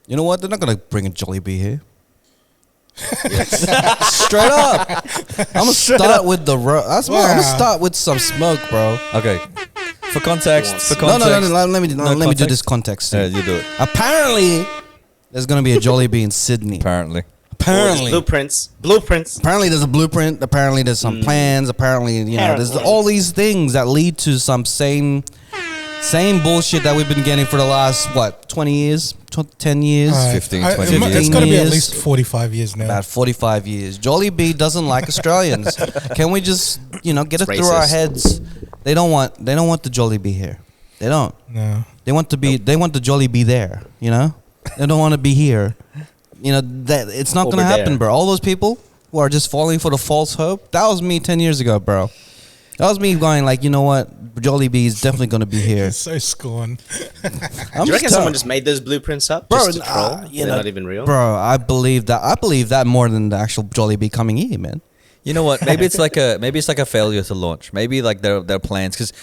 You know what? They're not gonna bring a Jollibee here. Straight up. I'm gonna start with the. I'm gonna start with some smoke, bro. Okay. For context. No. Let me do this context. Yeah, you do it. Apparently, there's gonna be a Jollibee in Sydney. Apparently. Blueprints. Apparently, there's a blueprint. Apparently, there's some plans. Apparently, there's all these things that lead to some same bullshit that we've been getting for the last 20 years, 10 years, 15, 20 years. It's got to be at least 45 years now. About 45 years. Jollibee doesn't like Australians. Can we just get it through our heads? They don't want the Jollibee here. They don't. No. They want the Jollibee there. They don't want to be here. That it's not gonna happen, bro. All those people who are just falling for the false hope. That was me 10 years ago, bro. That was me going like, you know what? Jollibee is definitely gonna be here. So scorned. Do you reckon someone just made those blueprints up, bro? Just to troll? They're not even real, bro. I believe that more than the actual Jollibee coming here, man. You know what? Maybe it's like a failure to launch. Maybe like their plans, because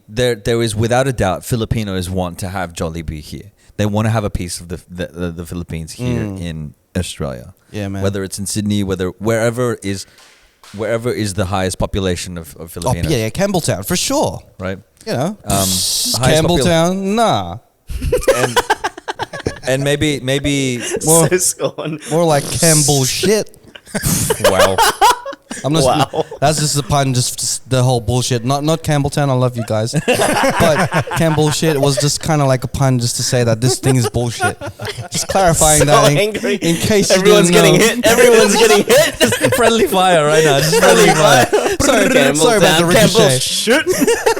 there is without a doubt Filipinos want to have Jollibee here. They want to have a piece of the Philippines here in Australia. Yeah, man. Whether it's in Sydney, wherever is the highest population of Filipinos. Oh, yeah, Campbelltown for sure. Right. Campbelltown, nah. And maybe more like Campbell shit. Wow. That's just a pun, just the whole bullshit. Not Campbelltown, I love you guys. But Campbell shit was just kind of like a pun just to say that this thing is bullshit. Just clarifying that in case everyone's getting hit. Everyone's getting hit. Just friendly fire right now. Just friendly fire. Sorry about the ricochet. Shoot.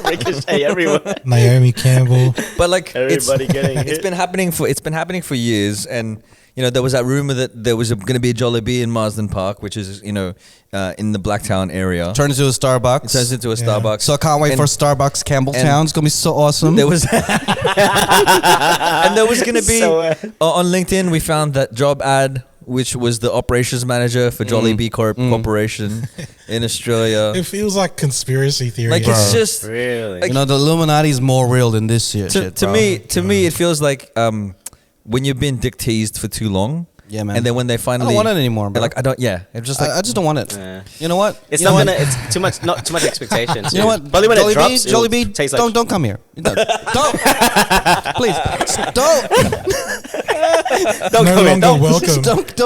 Ricochet everywhere. Naomi Campbell. But like everybody getting hit. It's been happening for years, and there was that rumor that there was going to be a Jollibee in Marsden Park, which is in the Blacktown area. Turns into a Starbucks. It turns into a Starbucks. So I can't wait for Starbucks Campbelltown. It's gonna be so awesome. There was, and there was gonna be on LinkedIn. We found that job ad, which was the operations manager for Jollibee Corporation in Australia. It feels like conspiracy theory. Like it's just really, the Illuminati is more real than this shit. To me, it feels like when you've been dick teased for too long. Yeah, man. And then when they finally, I don't want it anymore, bro. Like I don't. Yeah, it's just like I just don't want it. You know what? It's not gonna. It's too much. Not too much expectations. You know what? But when it drops, Jollibee, tastes like don't come here. Don't. Please, don't. Don't come here. Don't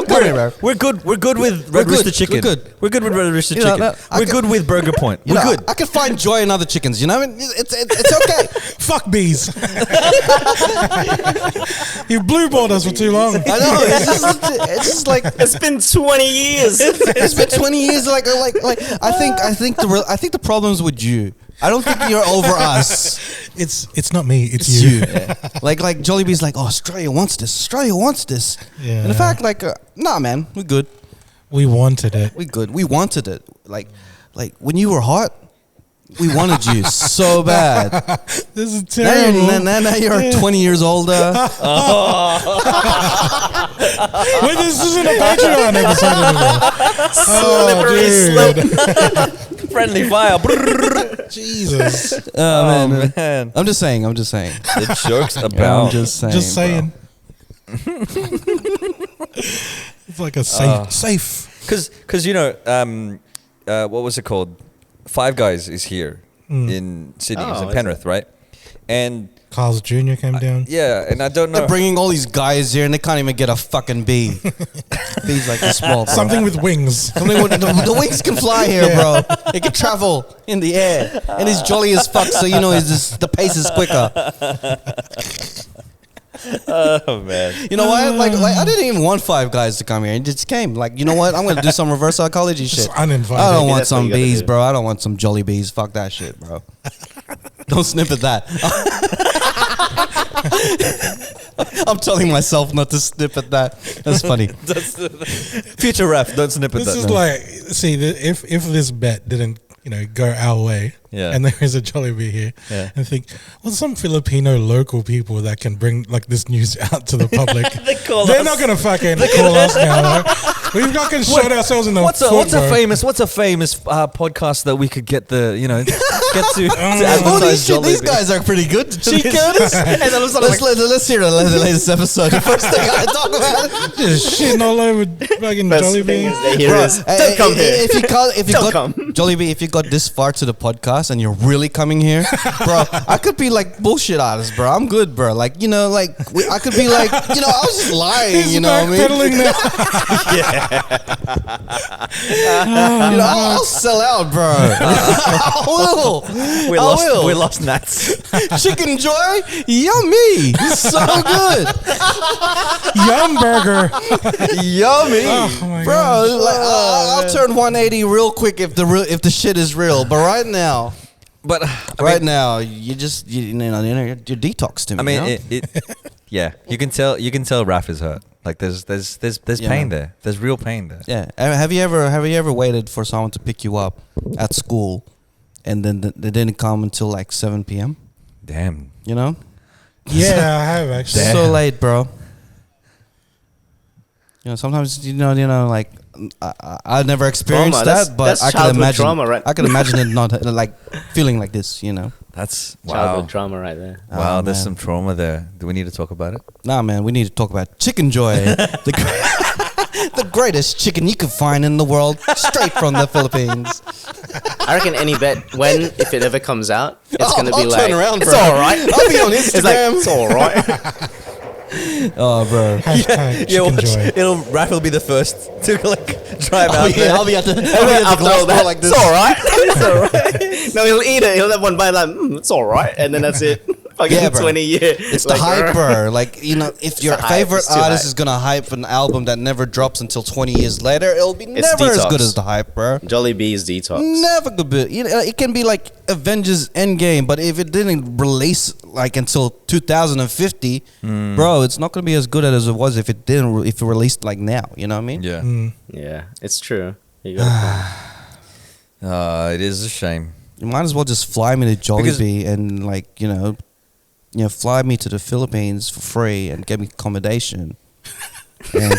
come here, bro. We're good with Red Rooster Chicken. We're good with Red Rooster Chicken. We're good with Burger Point. We're good. I can find joy in other chickens. You know, it's okay. Fuck bees. You blueballed us for too long. I know. It's just like it's been 20 years. It's been 20 years. Like I think the problem's with you. I don't think you're over us. It's not me. It's you. Yeah. Like Jollibee's like, oh, Australia wants this. Australia wants this. Yeah. And in fact, nah, man, we're good. We wanted it. We good. We wanted it. Like when you were hot, we wanted you so bad. This is terrible. Now you're 20 years older. Wait, this isn't a Patreon episode anymore. Slippery slope. Friendly fire. Jesus. Oh, man. I'm just saying. The joke's about. I'm just saying. It's like a safe. Because what was it called? Five Guys is here in Sydney. It's in Penrith, right? And Carl's Jr. came down. Yeah, and I don't know. They're bringing all these guys here and they can't even get a fucking bee. Bees like a small, bro. Something with wings. The wings can fly here, bro. It can travel in the air. And it's jolly as fuck, so the pace is quicker. Oh man! You know what? Like I didn't even want Five Guys to come here. It just came. Like, you know what? I'm gonna do some reverse psychology shit. Uninvited. I don't want some bees, bro. I don't want some Jollibees. Fuck that shit, bro. Don't snippet that. I'm telling myself not to snippet that. That's funny. Future ref, don't snippet this that. This is like, see, if this bet didn't go our way, Yeah. and there is a Jollibee here, Yeah. and think, well, some Filipino local people that can bring like this news out to the public. They're not gonna fucking call us now. We've not gonna shoot ourselves in the What's a famous podcast that we could get the get to advertise Jollibee? These guys are pretty good. Cheatcoders. And then all of a sudden, Let's hear the latest episode. The first thing I talk about. just shitting all over fucking first Jollibee. things they hear is, don't come here. If you Don't got come. Jollibee, if you got this far to the podcast and you're really coming here, bro, I could be like bullshit artist, bro. I'm good, bro. Like I could be like, I was just lying. He's You know what I mean? Backpedaling now. I'll sell out, bro. I will. We lost Nats. Chicken Joy, yummy, so good, Yum burger. yummy, Oh my bro. gosh. Like, I'll turn 180 real quick if the shit is real. But right now, now you you're detox to me. I mean, you know? yeah, you can tell Raph is hurt. Like there's Yeah. pain there. There's real pain there. Yeah. Have you ever waited for someone to pick you up at school, and then they didn't come until like 7 p.m.? Damn. You know, Yeah, I have actually. so late, bro. Sometimes like I've never experienced Trauma, that, but that's I can childhood imagine. trauma, right? I can imagine it not like feeling like this. That's Childhood wow. drama right there. Wow, Oh, there's man. some trauma there. Do we need to talk about it? Nah, man, we need to talk about Chicken Joy, the greatest chicken you can find in the world, straight from the Philippines. I reckon any bet if it ever comes out, it's gonna be I'll like, turn around, it's bro. all right. I'll be on It's like, Instagram. it's all right. Oh, bro. Hashtag chicken joy. Raph will be the first to like drive Oh, out yeah, there. I'll be at the After glass all door that, like this. it's all right. It's all right. No, he'll eat it. He'll have one bite like, it's all right, and then that's it. Fucking Yeah, bro. 20 years. It's the hyper. Like, if your the hype. favorite It's too artist hype. is going to hype an album that never drops until 20 years later, it'll be It's never as detox. good as the hype, bro. Jollibee's detox. Never good. It can be like Avengers Endgame, but if it didn't release like until 2050, bro, it's not going to be as good as it was if it released like now. You know what I mean? Yeah. Yeah, it's true. You got a point. It is a shame. You might as well just fly me to Jollibee and like fly me to the Philippines for free and get me accommodation. And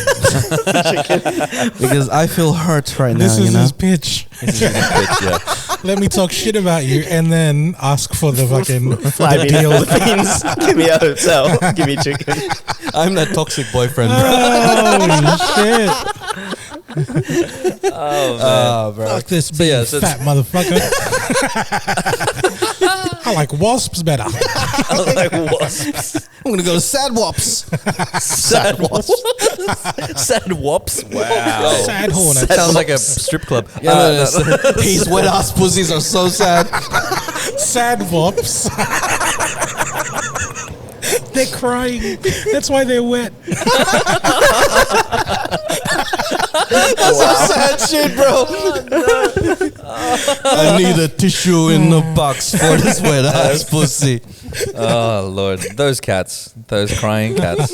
because I feel hurt right This now. is his pitch. This is his pitch, yeah. Let me talk shit about you and then ask for the fucking Fly me to deal. the Philippines. Give me a hotel. Give me chicken. I'm that toxic boyfriend. Bro. Holy shit. Oh, Bro. Fuck this So, big yeah, so fat motherfucker. I like wasps better. man. Like wasps. I'm gonna go to Sad Wops. Sad wasps. Sad wops. Wow. Sad hornet. Sounds like a strip club. These wet ass pussies are so sad. Sad wops. They're crying. That's why they're wet. That's some sad shit, bro. I need a tissue in the box for this wet ass pussy. Oh Lord, those cats, those crying cats.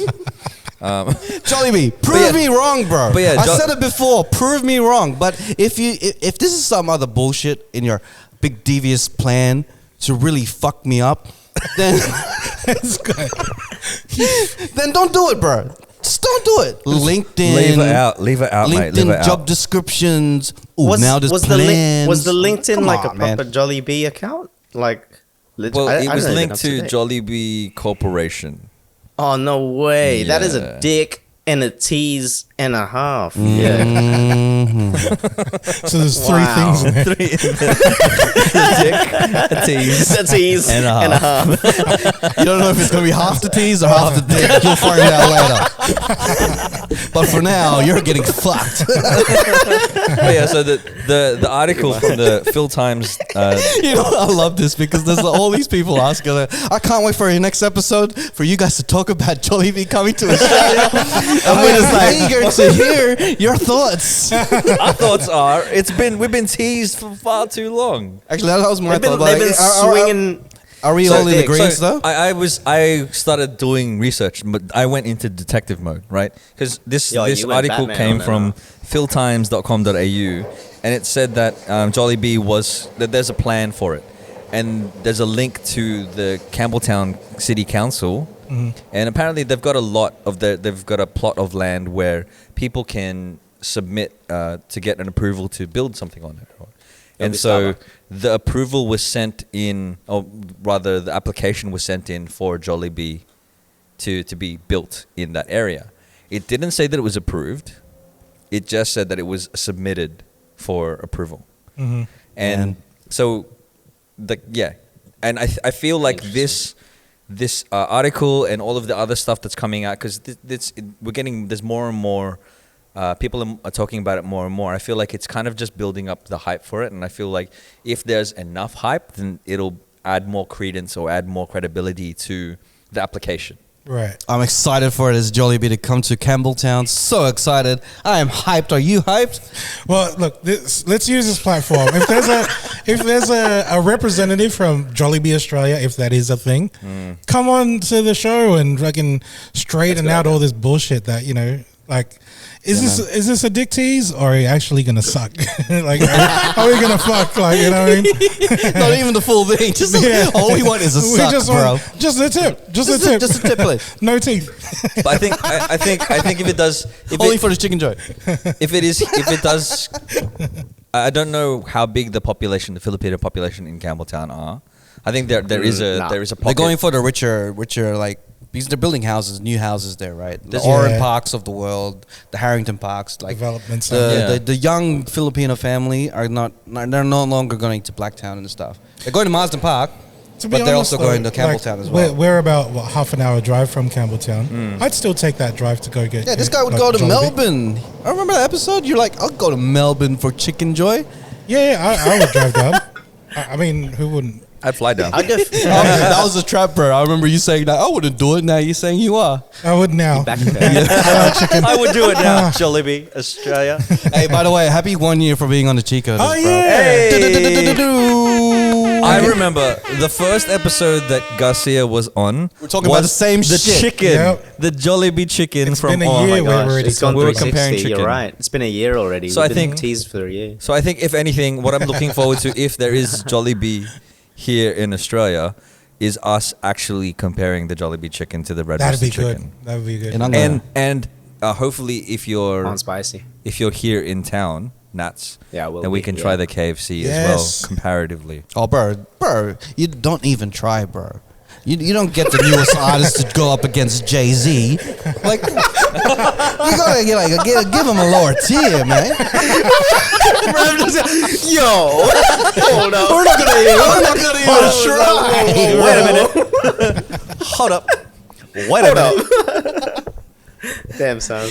Jollibee, prove me wrong, bro. But yeah, I said it before. Prove me wrong. But if this is some other bullshit in your big devious plan to really fuck me up, then It's good. then don't do it, bro. Just don't do it. LinkedIn, Leave it out, mate. Leave it LinkedIn out. job descriptions. Oh, now there's was plans. the LinkedIn Come like a on, man. proper Jollibee account? Like, Well, I it was don't even linked know to today. Jollibee Corporation. Oh no way! That is Yeah. a dick and a tease and a half. Mm. Yeah. Mhm. So there's three Wow. things in there. Dick, a tease. A tease And a and a half. You don't know if it's gonna be half the tease or half the dick. You'll find out later. But for now, you're getting fucked. But yeah, so the article from the Phil Times. I love this because there's all these people asking. I can't wait for your next episode for you guys to talk about Jollibee coming to Australia. And we're just like eager to hear your thoughts. Our thoughts are we've been teased for far too long. Actually, that was my thought. They've been swinging. Are we all in agreement though? I started doing research, but I went into detective mode, right? Because this Yo, you went article Batman came on that, from philtimes.com.au, and it said that Jollibee that there's a plan for it, and there's a link to the Campbelltown City Council, and apparently they've got a plot of land where people can submit to get an approval to build something on it. And so the approval was sent in, or rather the application was sent in for Jollibee to be built in that area. It didn't say that it was approved. It just said that it was submitted for approval. And so, and I feel like this article and all of the other stuff that's coming out, because there's more and more people are talking about it more and more. I feel like it's kind of just building up the hype for it, and I feel like if there's enough hype, then it'll add more credence or add more credibility to the application. Right. I'm excited for it as Jollibee to come to Campbelltown. So excited. I am hyped. Are you hyped? Well, look, let's use this platform. If there's a representative from Jollibee Australia, if that is a thing, come on to the show and fucking straighten out all this bullshit that, like, is this a dick tease, or are you actually gonna suck? Like, are we gonna fuck? Like, you know what I mean? Not even the full thing. Just all we want is a suck, bro. Just a tip. Just a tip. Just a tip, please. No teeth. But I think if it does, only for the chicken joy. If it does, I don't know how big the Filipino population in Campbelltown are. I think there is a pocket. They're going for the richer like. Because they're building new houses there, right? The Oran Parks of the world, the Harrington Parks, like developments. The young Filipino family they're no longer going to Blacktown and stuff. They're going to Marsden Park, but they're also going to Campbelltown as well. We're about half an hour drive from Campbelltown. I'd still take that drive to go get. Yeah, this guy would go to Melbourne. I remember that episode. You're like, I'll go to Melbourne for Chicken Joy. Yeah, I would drive down. I mean, who wouldn't? I'd fly down. That was a trap, bro. I remember you saying that. I wouldn't do it. Now you're saying you are. I would now. I would do it now. Jollibee, Australia. Hey, by the way, happy 1 year for being on the Cheatcoders, Oh, bro. yeah. Hey. I remember the first episode that Garcia was on. We're talking about the same the shit. Chicken, the Jollibee chicken It's from. been a year. It's gone we were 360, comparing chicken. You're right. It's been a year already. So We've I been think teased for a year. So I think, if anything, what I'm looking forward to, if there is Jollibee here in Australia, is us actually comparing the Jollibee chicken to the red roasted chicken. That would be good. And hopefully, if you're On spicy. if you're here in town, Nats, then we can try the KFC as well, comparatively. Oh, bro, you don't even try, bro. You don't get the newest artist to go up against Jay-Z. Like, you gotta give him a lower tier, man. Yo, hold up. We're not gonna even try. Wait a minute. Hold up. Wait a minute. Damn, son.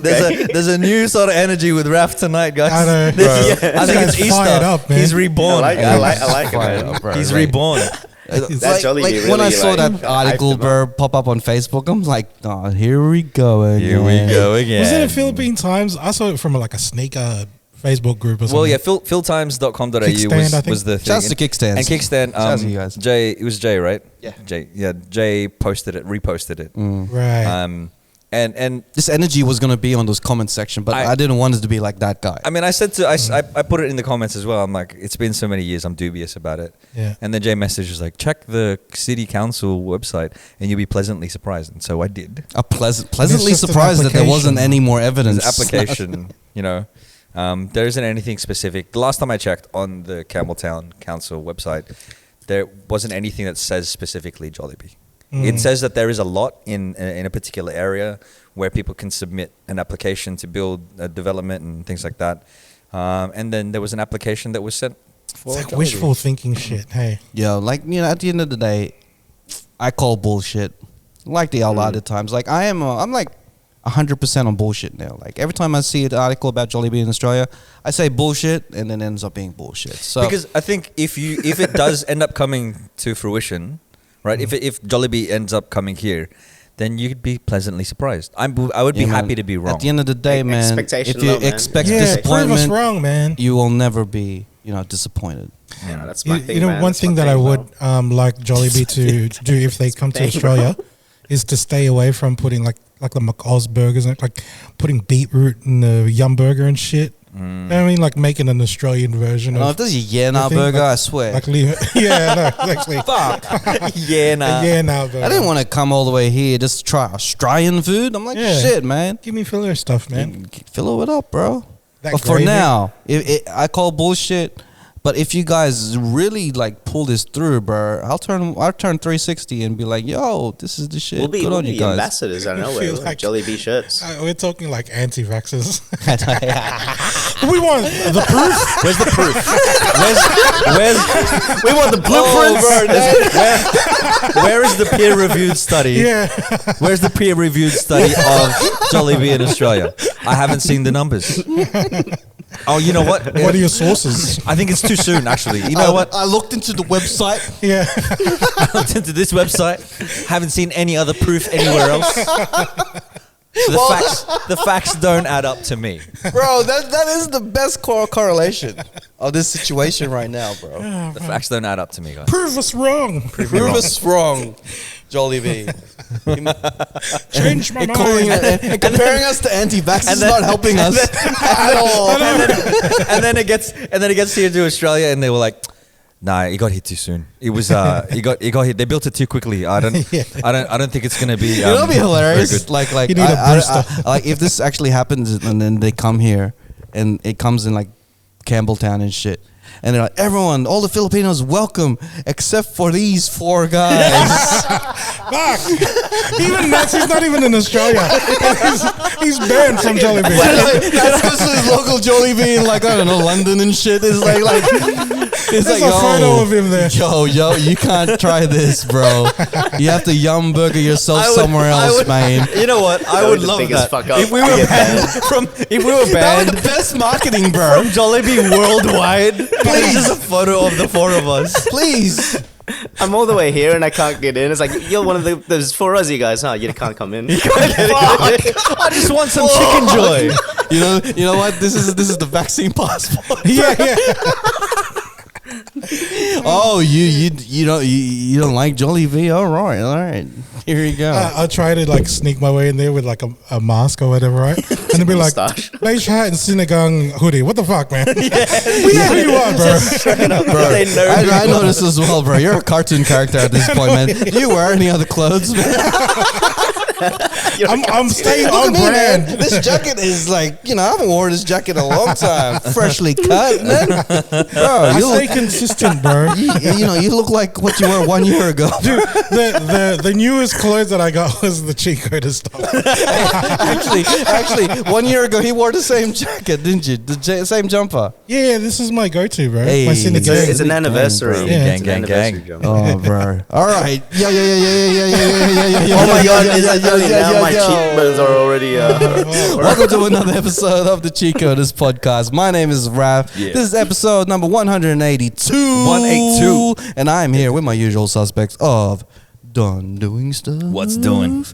There's a new sort of energy with Raph tonight, guys. I know. I think it's Easter. Fired up, man. He's reborn. I like it, man. He's reborn. When I saw that article, bro, pop up on Facebook, I'm like, oh, here we go again. Here we go again. Was it in Philippine Times? I saw it from like a sneaker Facebook group or something. Well, yeah, philtimes.com.au was the thing. Shouts to Kickstand. And Kickstand, Shouts to you guys. Jay, it was Jay, right? Yeah. Jay posted it, reposted it. Right. And this energy was gonna be on those comment section, but I didn't want it to be like that guy. I mean, I said I put it in the comments as well. I'm like, it's been so many years, I'm dubious about it. Yeah. And then Jay messaged was like, check the city council website, and you'll be pleasantly surprised. And so I did. Pleasantly just an surprised that there wasn't application. any more evidence. There's application, there isn't anything specific. The last time I checked on the Campbelltown Council website, there wasn't anything that says specifically Jollibee. It says that there is a lot in a particular area where people can submit an application to build a development and things like that. And then there was an application that was sent for It's like wishful thinking shit. Hey. Yo, at the end of the day, I call bullshit. Like the other times. Like I'm like 100% on bullshit now. Like every time I see an article about Jollibee in Australia, I say bullshit and then it ends up being bullshit. So because I think if it does end up coming to fruition, right? If Jollibee ends up coming here, then you could be pleasantly surprised. I would be happy to be wrong. At the end of the day, man, if you expect prove us disappointment, wrong, man. you will never be, disappointed. Yeah, that's my thing, You know, man. one That's thing my that I thing, would like Jollibee to do if they come to Dang, Australia is to stay away from putting like the McOz burgers, like putting beetroot in the Yum Burger and shit. I mean, like making an Australian version No, if of. this is a yeah nah thing, burger, like- I swear. Like, yeah, no, actually. Fuck. Yeah, nah. Yeah, no, but I didn't want to come all the way here just to try Australian food. I'm like, Yeah. shit, man. give me filler stuff, man. Fill it up, bro. That But for gravy. now, I call bullshit. But if you guys really like pull this through, bro, I'll turn 360 and be like, yo, this is the shit. We'll be, Good we'll on be you guys. ambassadors. I don't know. I feel We're like- Jollibee shirts. We're talking like anti-vaxxers. We want the proof. Where's the proof? Where's We want the blueprints. where is the peer-reviewed study? Yeah. Where's the peer-reviewed study of Jollibee in Australia? I haven't seen the numbers. Oh, you know what? What are your sources? I think it's too soon, actually. You know what? I looked into the website. Yeah. I looked into this website. Haven't seen any other proof anywhere else. The facts don't add up to me. Bro, that is the best correlation of this situation right now, bro. The facts don't add up to me, guys. Prove us wrong. Prove us wrong, Jollibee. Change my Calling mind. and comparing us to anti-vax is not helping us at all. And then it gets here to Australia, and they were like, "Nah, it got hit too soon. It was it got hit. They built it too quickly. I don't think it's gonna be. It'll be very hilarious. good." Like You need a booster. like if this actually happens and then they come here and it comes in like Campbelltown and shit. And they're like, everyone, all the Filipinos welcome except for these 4 guys. Fuck. Even Max, he's not even in Australia. He's banned from Jollibee. That's because his local Jollibee in like, I don't know, London and shit. It's like it's There's like, a photo of him there. Yo, you can't try this, bro. You have to yum burger yourself somewhere else, man. You know what? I That would would love think it's that. fuck up. If we were banned That was the best marketing, bro. from Jollibee worldwide, please, just a photo of the 4 of us. Please. I'm all the way here and I can't get in. It's like, you're one of there's 4 Aussie guys, huh? You can't come in. I just want some chicken joy. You know what? This is the vaccine passport. Yeah. Oh, you don't like Jollibee? All right. Here you go. I try to like sneak my way in there with like a mask or whatever, right? And they'll be like, Moustache. beige hat and sinigang hoodie. What the fuck, man? We know who you are, bro. Bro, They know who I noticed as well, bro. You're a cartoon character at this point, man. Do you wear any other clothes, man? I'm staying Look on at me, man. brand. This jacket is like, I haven't worn this jacket in a long time. Freshly cut, man. Bro, I you stay look, consistent, bro. you look like what you were 1 year ago. Dude, the newest clothes that I got was the Cheatcoders stuff. Actually, 1 year ago he wore the same jacket, didn't you? The same jumper. Yeah, this is my go-to, bro. Hey, my it's sinigang. It's an anniversary. Gang, bro. It's an gang, anniversary gang. jump. Oh, bro. All right. Yeah. Oh my god, is that really now my cheekbones are already Welcome to another episode of the Cheatcoders podcast. My name is Raph. Yeah. This is episode number 182. 182. And I'm here with my usual suspects of Done Doing Stuff. What's doing?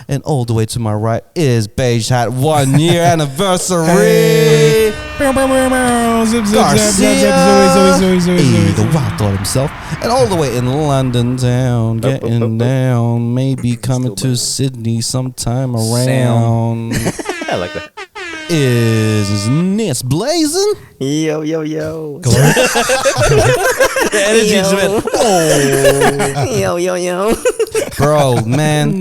And all the way to my right is Beige Hat 1 year anniversary. Hey. Bow, bow, bow, bow. Zip, zip, zap, zap, Garcia. zap, zoe, zoe, zoe, zoe, Hey, zoe. the wild thought himself. And all the way in London town, getting down, maybe coming to Sydney sometime around. I like that. Is Ness Blazing? Yo. The energy just went. Yo. Bro, man.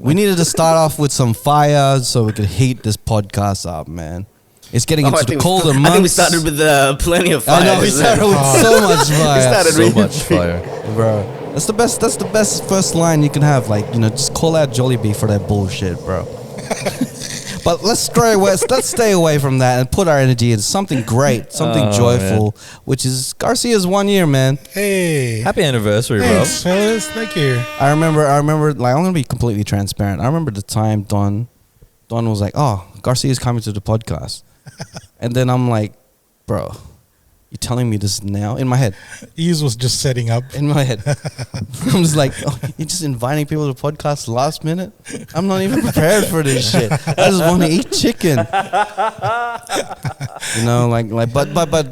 We needed to start off with some fire so we could heat this podcast up, man. It's getting into the colder months. I think we started with plenty of fire. I know, we started with so much fire. started So really- much fire. Bro, that's the best first line you can have. Like, just call out Jollibee for that bullshit, bro. But let's stay away from that and put our energy into something great, something joyful, which is Garcia's 1 year, man. Hey. Happy anniversary, bro. Thanks, fellas. Thank you. I remember, like, I'm gonna be completely transparent. I remember the time Don was like, "Oh, Garcia's coming to the podcast," and then I'm like, "Bro, you telling me this now?" In my head, Ease was just setting up. I'm just like, "Oh, you're just inviting people to the podcast last minute? I'm not even prepared for this shit. I just want to eat chicken."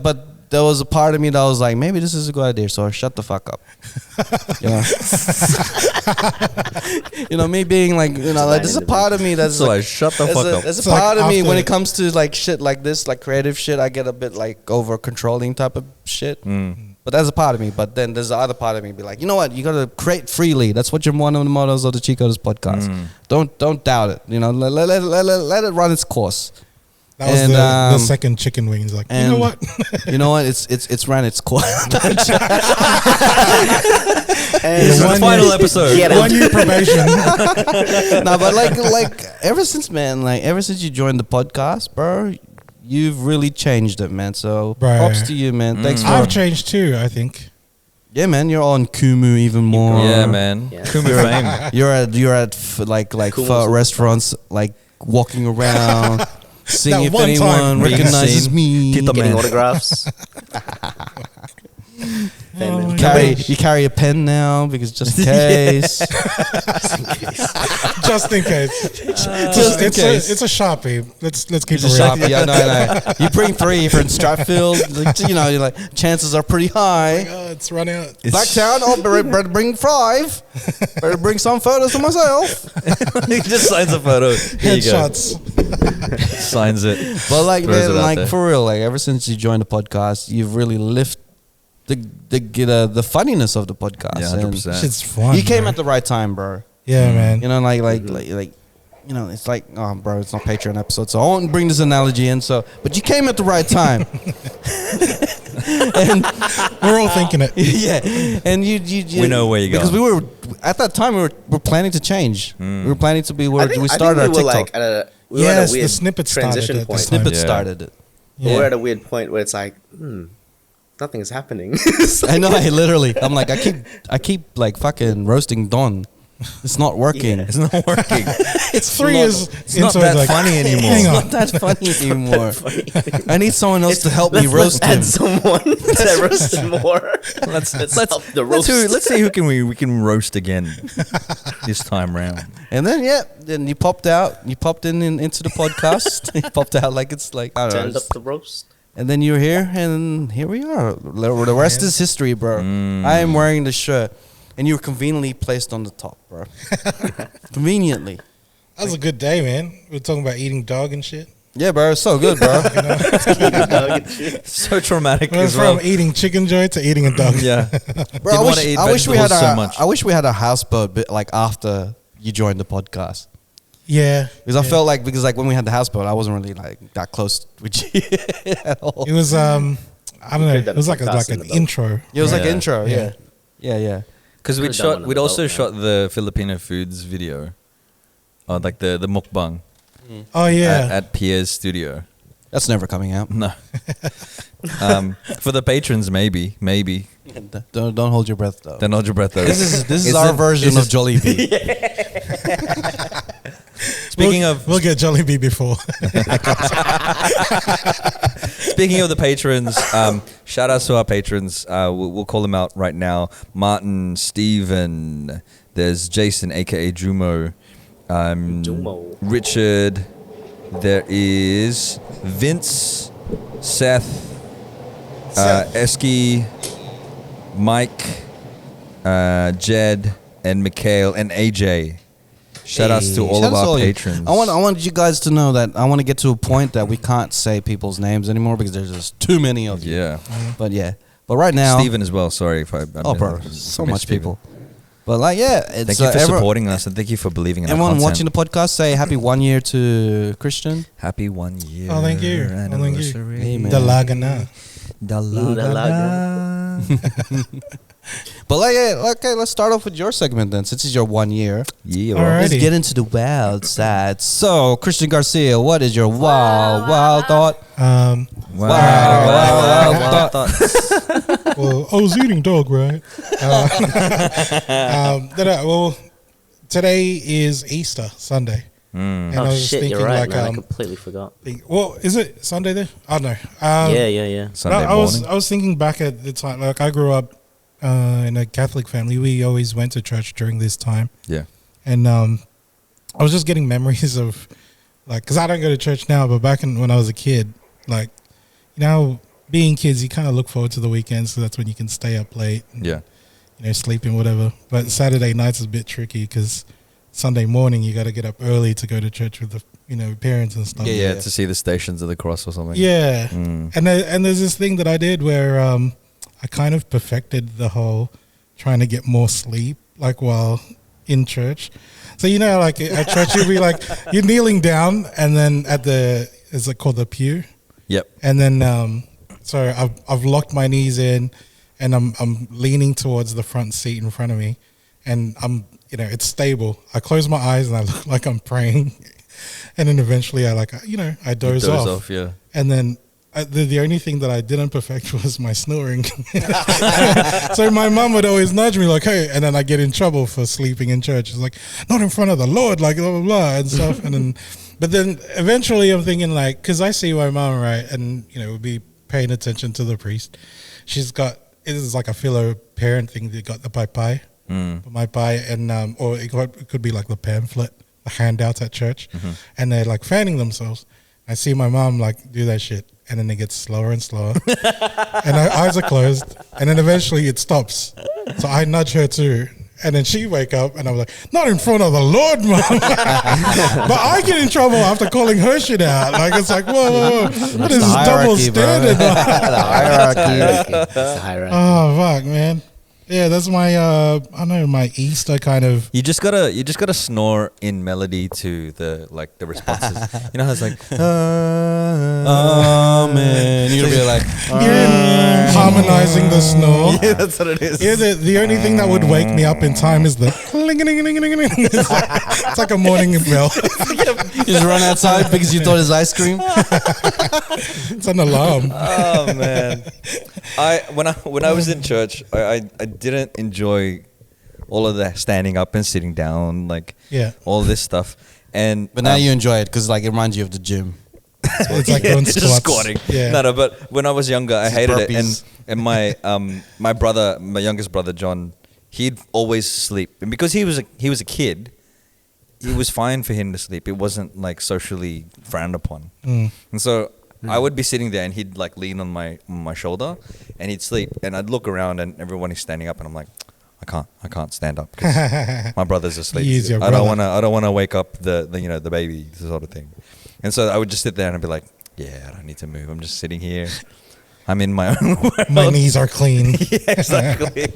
But there was a part of me that was like, maybe this is a good idea, so I shut the fuck up. You know, me being like, you know, like there's a part of me that's So like, I shut the fuck up. there's a It's like part of me when after- it comes to like shit like this, like creative shit, I get a bit like over controlling type of shit. But that's a part of me. But then there's the other part of me be like, you know what? You gotta create freely. That's what you're one of the mottos of the Cheatcoders podcast. Don't doubt it. You know, let it run its course. That was And, the second chicken wings. Like, you know and- what? You know what? It's ran its course. This is the One final year- episode. Yeah. 1 year probation. No, but like ever since you joined the podcast, bro, you've really changed it, man. So Bro. props to you, man. Thanks for I've changed too, I think. yeah, man. You're on Kumu even more. Yeah, man. Yeah. Kumu fame. You're at like Kumu pho super restaurants, like walking around, seeing That if one anyone time. Being recognizes seen. me. Get the Getting man. autographs. Oh, You carry a pen now because just in case. Just in case. Just in case. It's a Sharpie. Let's keep It's it a real. Sharpie. I know. You bring 3 if you're in Stratfield. Like, you know, you're like chances are pretty high. Oh, it's run out. Blacktown, oh, better bring 5. Better bring some photos of myself. He just signs a photo. Here you go. Headshots. Signs it. But like, Throws it man, out like there. for real, like ever since you joined the podcast, you've really lifted the funniness of the podcast. Yeah, And 100%. Shit's fun. You came bro. at the right time, bro. Yeah, man. You know, like, you know, it's like, oh, bro, it's not Patreon episode, so I won't bring this analogy in. So, but you came at the right time. And We're all thinking it. yeah, and you We know where you're because going. we were at that time we were planning to change. We were planning to be where we I started our think we were TikTok. like at we were at Yes, a the weird snippet started transition at the point. time. Snippet Yeah. started it. We're at a weird point where it's like, nothing is happening. I know. I literally, I'm like, I keep like fucking roasting Don. It's not working. It's not working. It's 3 years It's not into it, that like, funny anymore. Hang It's on. not that funny anymore. I need someone else to help me Let's roast him. add someone to roast him more. Let's help the roast. let's see who can we can roast again this time round. And then then you popped out. You popped into the podcast. You popped out like it's like I don't Turned know. up the roast. And then you're here, and here we are. The rest is history, bro. I am wearing the shirt, and you're conveniently placed on the top, bro. Conveniently. That was a good day, man. We were talking about eating dog and shit. Yeah, bro. It's so good, bro. So traumatic It was as well. from eating chicken joint to eating a dog. Yeah. Bro, Didn't wanna eat I wish we had vegetables so much. I wish we had a houseboat, but like after you joined the podcast. Yeah. Because I felt like when we had the houseboat, I wasn't really like that close with you at all. It was I don't know. could've It done was a like podcast in an the boat. intro. It was like Yeah. intro, Yeah. yeah. Because Could've done one on we'd the also boat, shot the Filipino foods video, like the mukbang Oh yeah. at Pierre's studio. That's never coming out. No, for the patrons, maybe. Don't hold your breath though. Don't hold your breath though. This is our version of Jollibee. Speaking of we'll get Jollibee before. Speaking of the patrons, shout outs to our patrons. We'll call them out right now. Martin, Steven, there's Jason, aka Jumo, Jumo. Richard, there is Vince, Seth, Eski, Mike, Jed, and Mikhail, and AJ. Shout outs to all of our patrons. I want you guys to know that I want to get to a point that we can't say people's names anymore because there's just too many of you. Yeah. But yeah. But right now, Steven as well. Sorry if I oh, bro, so much people. But like, yeah, it's Thank you for supporting us and thank you for believing in our everyone content. watching the podcast. Say happy 1 year to Christian. Happy 1 year. Oh, thank you. Anniversary. Hey, man. Dalagana. But like, yeah, okay, let's start off with your segment then, since it's your 1 year. Yeah. All right. Let's Alrighty. get into the wild side. So, Christian Garcia, what is your wild thought? Wow. Well, I was eating dog, right? Well, today is Easter Sunday, and I Oh was just shit, thinking you're right, like, man. I completely forgot. well, is it Sunday there? I don't know. Yeah. Sunday I was morning. thinking back at the time. Like I grew up in a Catholic family. We always went to church during this time, Yeah. and I was just getting memories of like, because I don't go to church now, but back when I was a kid, like, you know, being kids, you kind of look forward to the weekends, so that's when you can stay up late. And, Yeah. Sleeping, whatever. But Saturday nights is a bit tricky because Sunday morning you got to get up early to go to church with the parents and stuff. Yeah, to see the Stations of the Cross or something. Yeah, and there's this thing that I did where I kind of perfected the whole trying to get more sleep, like while in church. So like at church you'll be like you're kneeling down, and then is it called the pew? Yep. And then so I've locked my knees in, and I'm leaning towards the front seat in front of me, and I'm it's stable. I close my eyes and I look like I'm praying, and then eventually I doze off. Yeah. And then the only thing that I didn't perfect was my snoring. So my mum would always nudge me like, hey, and then I get in trouble for sleeping in church. It's like, not in front of the Lord, like blah, blah, blah, and stuff. But then eventually I'm thinking like, because I see my mum, right, and, would be paying attention to the priest. It is like a fellow parent thing. They got the pai, and or it could be like the pamphlet, the handouts at church, and they're like fanning themselves. I see my mom like do that shit, and then it gets slower and slower, and her eyes are closed, and then eventually it stops. So I nudge her too, and then she wake up, and I'm like, not in front of the Lord, mom. But I get in trouble after calling her shit out. Like it's like, whoa, what is this double standard? The hierarchy. It's the hierarchy. Oh fuck, man. Yeah, that's my I don't know, my Easter kind of. You just gotta snore in melody to the responses. How it's like, man, you're gonna be like, You're harmonizing the snore. yeah, that's what it is. Yeah, the only thing that would wake me up in time is the cling-a-ling-a-ling-a-ling-a-ling. It's like a morning bell. you just run outside because you thought it's ice cream. It's an alarm. Oh man, when I was in church, I didn't enjoy all of that standing up and sitting down, all this stuff. But now you enjoy it because it reminds you of the gym. It's like doing just squats. squatting. Yeah. No, but when I was younger, I hated it. burpees. And my brother, my youngest brother John, he'd always sleep, and because he was a kid, it was fine for him to sleep. It wasn't socially frowned upon, and so. I would be sitting there and he'd lean on my shoulder and he'd sleep, and I'd look around and everyone is standing up and I'm like, I can't stand up because my brother's asleep. He's your I don't brother. want to wake up the the baby, sort of thing. And so I would just sit there and I'd be like, yeah, I don't need to move. I'm just sitting here. I'm in my own world. My knees are clean. Yeah, exactly.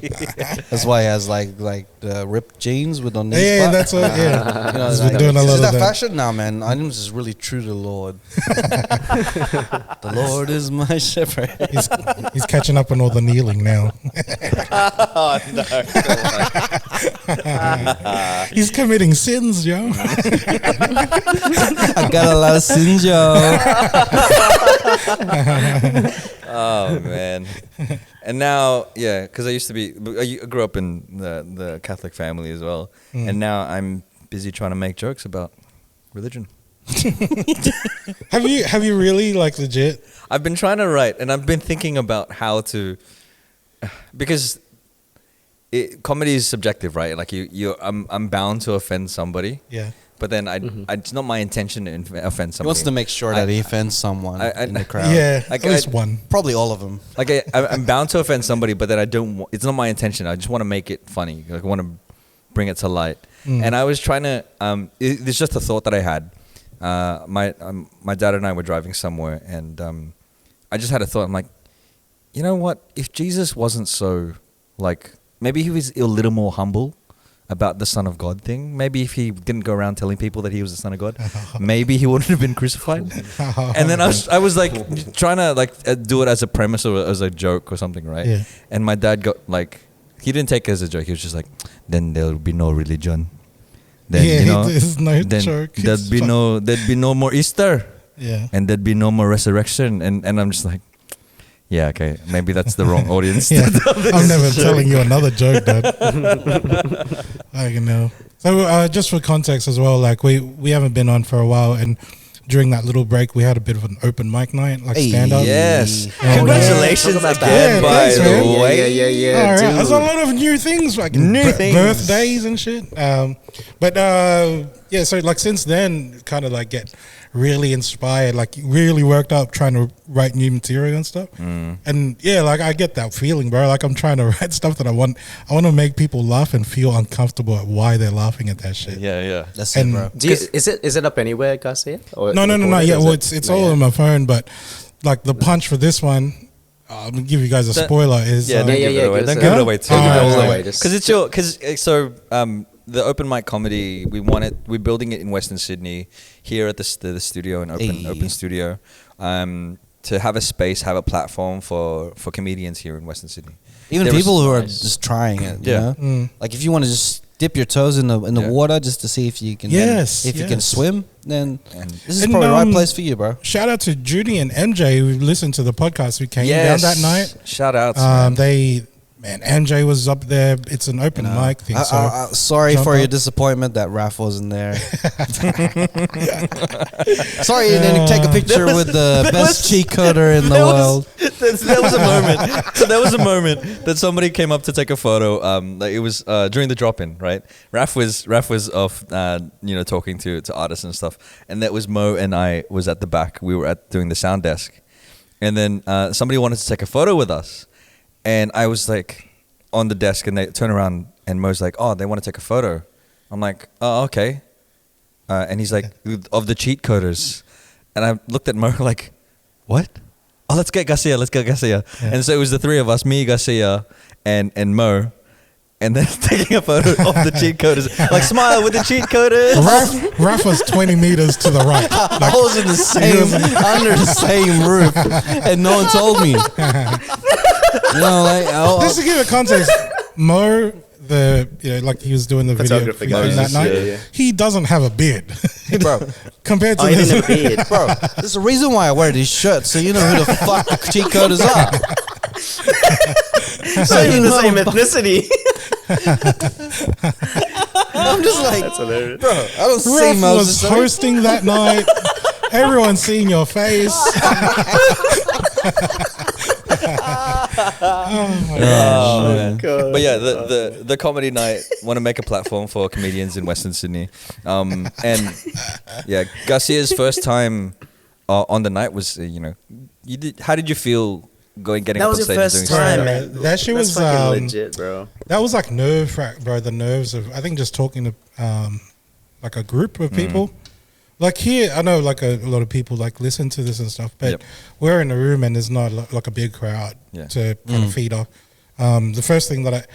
That's why he has the ripped jeans with on knees. Yeah, flat. that's what. Yeah, He's been doing a lot is of that that. fashion now, man. I'm just really true to the Lord. The Lord is my shepherd. He's catching up on all the kneeling now. Oh, no. He's committing sins, yo. I got a lot of sins, yo. Oh man! And now, yeah, because I grew up in the Catholic family as well, and now I'm busy trying to make jokes about religion. Have you really legit? I've been trying to write, and I've been thinking about how to, because comedy is subjective, right? I'm bound to offend somebody. Yeah. But then it's not my intention to offend He somebody. wants to make sure that he offends someone in the crowd. Yeah, Like, at least one. Probably all of them. I'm bound to offend somebody, but then I don't. It's not my intention. I just want to make it funny. I want to bring it to light. And I was trying to. It's just a thought that I had. My dad and I were driving somewhere, and I just had a thought. I'm like, you know what? If Jesus wasn't so maybe he was a little more humble about the Son of God thing. Maybe if he didn't go around telling people that he was the Son of God, maybe he wouldn't have been crucified. And then I was trying to do it as a premise or as a joke or something, right? Yeah. And my dad got he didn't take it as a joke. He was just like, then there'll be no religion. Then there's no then joke. there'd be no more Easter. Yeah. And there'd be no more resurrection. And I'm just like, yeah, okay, maybe that's the wrong audience. Yeah. I'm never telling you another joke, Dad. I know. So just for context as well, we haven't been on for a while, and during that little break, we had a bit of an open mic night, stand up. Yes. And, Congratulations Talk about again, that. by Yeah, the thanks, man. way. Yeah, All right, dude. there's a lot of new things, New things. birthdays and shit. So since then, kind of get really inspired, like really worked up trying to write new material and stuff. And yeah, like I get that feeling, bro. Like I'm trying to write stuff that I want to make people laugh and feel uncomfortable at why they're laughing at that shit. Yeah. That's And- it, bro. Is it up anywhere, Garcia? Or No. recorded, Yeah, or is well, it- it's not all yet? on my phone, but like the punch for this one, I'm gonna give you guys a spoiler. Is Yeah, don't yeah, give yeah, it away. give Don't us give a- it away too. Don't give it all away. away, just- The open mic comedy, we're building it in Western Sydney here at the studio, an open studio, to have a space, have a platform for comedians here in Western Sydney. Even There was- people who are Nice. just trying it. Yeah. You know? Like if you want to just dip your toes in the Yeah. water just to see if you can. Yes, If you can yes. swim, then And- this is And, probably the right um, place for you, bro. shout out to Judy and MJ who listened to the podcast. We came down Yes. that night. Shout out. Man. MJ was up there. It's an open mic thing. So Sorry jump for your up. disappointment that Raph wasn't there. Sorry you didn't take a picture with the best cheat coder in the world. There was a moment. So there was a moment that somebody came up to take a photo. Like it was during the drop-in, right? Raf was off, talking to artists and stuff, and that was Mo and I was at the back. We were doing the sound desk, and then somebody wanted to take a photo with us, and I was like on the desk, and they turn around, and Mo's like, "Oh, they want to take a photo." I'm like, "Oh, okay," and he's like, "Of the Cheatcoders," and I looked at Mo like, "What?" Oh, let's get Garcia. Yeah. And so it was the three of us, me, Garcia, and Mo, and then taking a photo of the cheat coders. Like, smile with the cheat coders. Raf was 20 meters to the right. I was in the same under the same roof, and no one told me. Just to give it context, Mo, he was doing the video Photographer thing guy. that night. Yeah. He doesn't have a beard, bro. compared to Oh, he this. didn't have a beard. Bro, there's a reason why I wear these shirts, so you know who the fuck the cheat coders are. So you're the same ethnicity. I'm just like, That's hilarious. bro, I don't see Raf was Moses. hosting that night. Everyone seeing your face. Oh, man. God. But yeah, the comedy night, want to make a platform for comedians in Western Sydney. And yeah, Garcia's first time on the night was, how did you feel getting That up on was stage your and doing first time, stand-up? man. That shit That's was fucking legit, bro. that was like nerve wrack, bro. The nerves of I think just talking to like a group of people. Like here, I know like a lot of people like listen to this and stuff, but Yep. we're in a room and there's not like a big crowd Yeah. to kind of feed off. The first thing that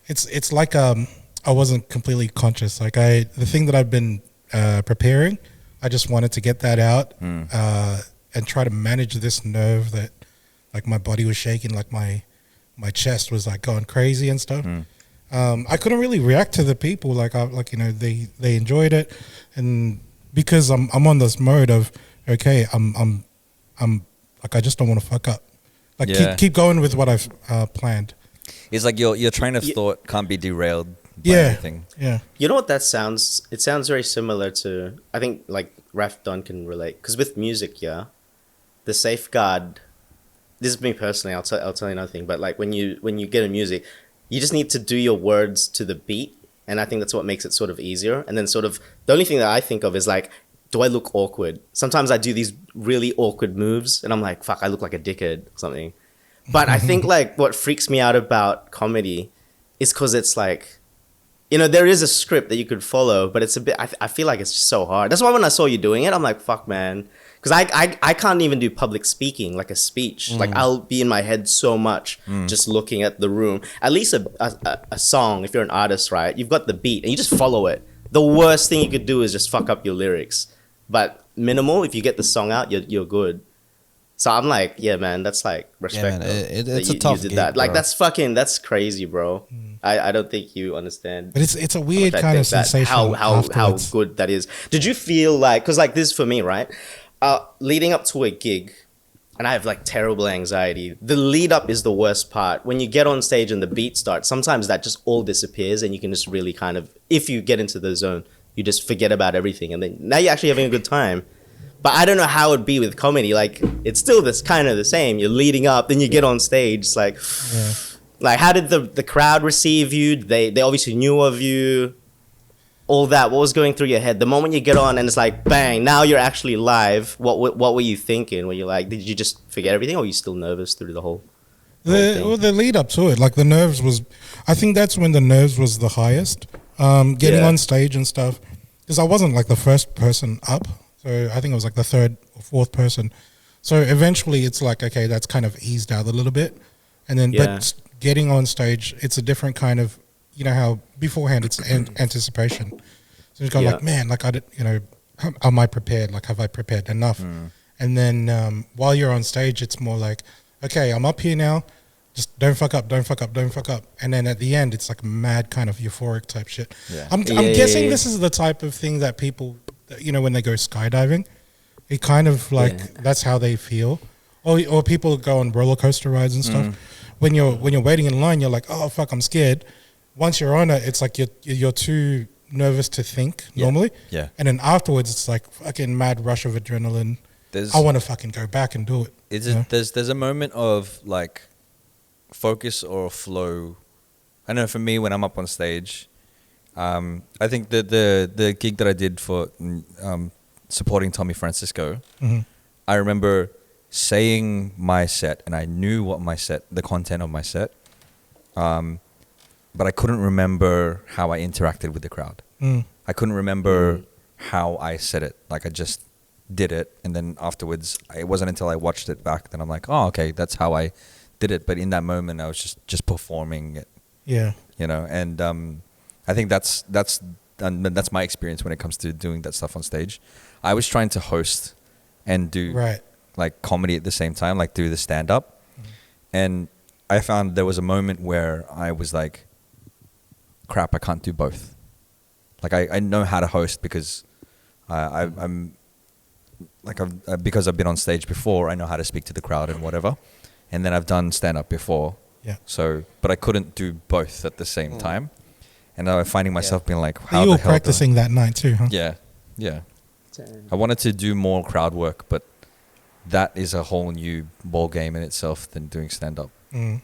it's like I wasn't completely conscious. Like the thing that I've been preparing, I just wanted to get that out and try to manage this nerve that like my body was shaking, like my chest was like going crazy and stuff. I couldn't really react to the people they enjoyed it, and because I'm on this mode of okay, I'm like I just don't want to fuck up. Like Yeah. keep going with what I've planned. It's like your train of thought can't be derailed by Yeah, anything. yeah. You know what that sounds? It sounds very similar to, I think, like Raf Don can relate. Because with music, yeah, the safeguard. This is me personally. I'll tell you nothing. But like when you get a music, you just need to do your words to the beat, and I think that's what makes it sort of easier. And then sort of the only thing that I think of is like, do I look awkward? Sometimes I do these really awkward moves, and I'm like, fuck, I look like a dickhead or something. But I think like what freaks me out about comedy is because it's like, there is a script that you could follow, but it's a bit, I feel like it's just so hard. That's why when I saw you doing it, I'm like, fuck, man. Because I can't even do public speaking, like a speech. Like I'll be in my head so much just looking at the room. At least a song, if you're an artist, right? You've got the beat and you just follow it. The worst thing you could do is just fuck up your lyrics. But minimal, if you get the song out, you're good. So I'm like, yeah, man, that's like respect. man, though, it's that a tough you did gig, that. Like bro. that's crazy, bro. I don't think you understand. But it's a weird that kind of thing, that- sensation. how afterwards. good that is. Did you feel like, because like this is for me, right? Leading up to a gig, and I have like terrible anxiety. The lead up is the worst part. When you get on stage and the beat starts, sometimes that just all disappears, and you can just really kind of, if you get into the zone, you just forget about everything, and then now you're actually having a good time. But I don't know how it'd be with comedy. Like it's still this kind of the same. You're leading up, then you get on stage. It's like, like how did the crowd receive you? They obviously knew of you. all that, what was going through your head the moment you get on and it's like bang, now you're actually live? What were you thinking? Were you like, did you just forget everything, or were you still nervous through the whole thing? The lead up to it, like the nerves was, I think that's when the nerves was the highest. Getting on stage and stuff, because I wasn't like the first person up, so I think it was like the third or fourth person. So eventually it's like, okay, that's kind of eased out a little bit, and then but getting on stage, it's a different kind of, you know how beforehand it's anticipation. So it's kind of like, man, like I did, you know, am I prepared? Like, have I prepared enough? And then while you're on stage, it's more like, okay, I'm up here now. Just don't fuck up, don't fuck up, don't fuck up. And then at the end, it's like mad kind of euphoric type shit. Yeah. I'm guessing this is the type of thing that people, you know, when they go skydiving, it kind of like, that's how they feel. Or people go on roller coaster rides and stuff. When you're waiting in line, you're like, oh, fuck, I'm scared. Once you're on it, it's like you're too nervous to think normally. Yeah. And then afterwards, it's like fucking mad rush of adrenaline. I want to fucking go back and do it. There's a moment of like focus or flow. I know for me when I'm up on stage, I think the gig that I did for supporting Tommy Francisco, I remember saying my set and I knew what the content of my set, but I couldn't remember how I interacted with the crowd. I couldn't remember how I said it. Like I just did it, and then afterwards, it wasn't until I watched it back that I'm like, oh, okay, that's how I did it. But in that moment, I was just performing it. Yeah, you know, and I think that's my experience when it comes to doing that stuff on stage. I was trying to host and do like comedy at the same time, like do the stand up, and I found there was a moment where I was like, crap, I can't do both. Like I know how to host because I'm like because I've been on stage before, I know how to speak to the crowd and whatever, and then I've done stand up before. Yeah. So, but I couldn't do both at the same time, and I was finding myself being like, how you the were hell practicing that night too, huh? Yeah, yeah. I wanted to do more crowd work, but that is a whole new ball game in itself than doing stand up.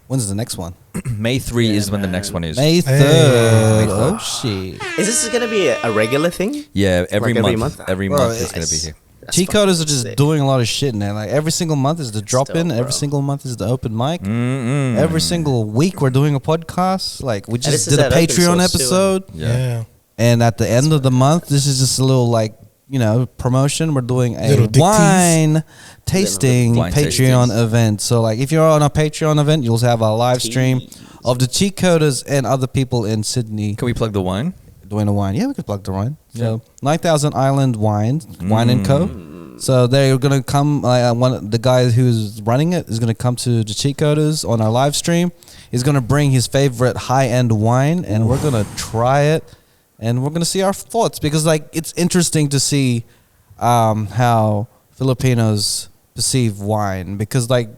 When's the next one? May 3 is when the next one is. May 3rd. Oh shit! Is this gonna be a regular thing? Yeah, every month. Every month is gonna be here. Cheatcoders are just doing a lot of shit now. Like every single month is the drop in. Every single month is the open mic. Every single week we're doing a podcast. Like we just did a Patreon episode. Yeah. And at the end of the month, this is just a little like, you know, promotion. We're doing a wine tasting Patreon event. So like if you're on a Patreon event, you'll have a live stream of the Cheatcoders and other people in Sydney. Can we plug the wine? Doing a wine. Yeah, we could plug the wine. So 9000 Island Wine and Co. So they're going to come, the guy who's running it is going to come to the Cheatcoders on our live stream. He's going to bring his favorite high-end wine, and we're going to try it, and we're going to see our thoughts, because like it's interesting to see how Filipinos perceive wine, because like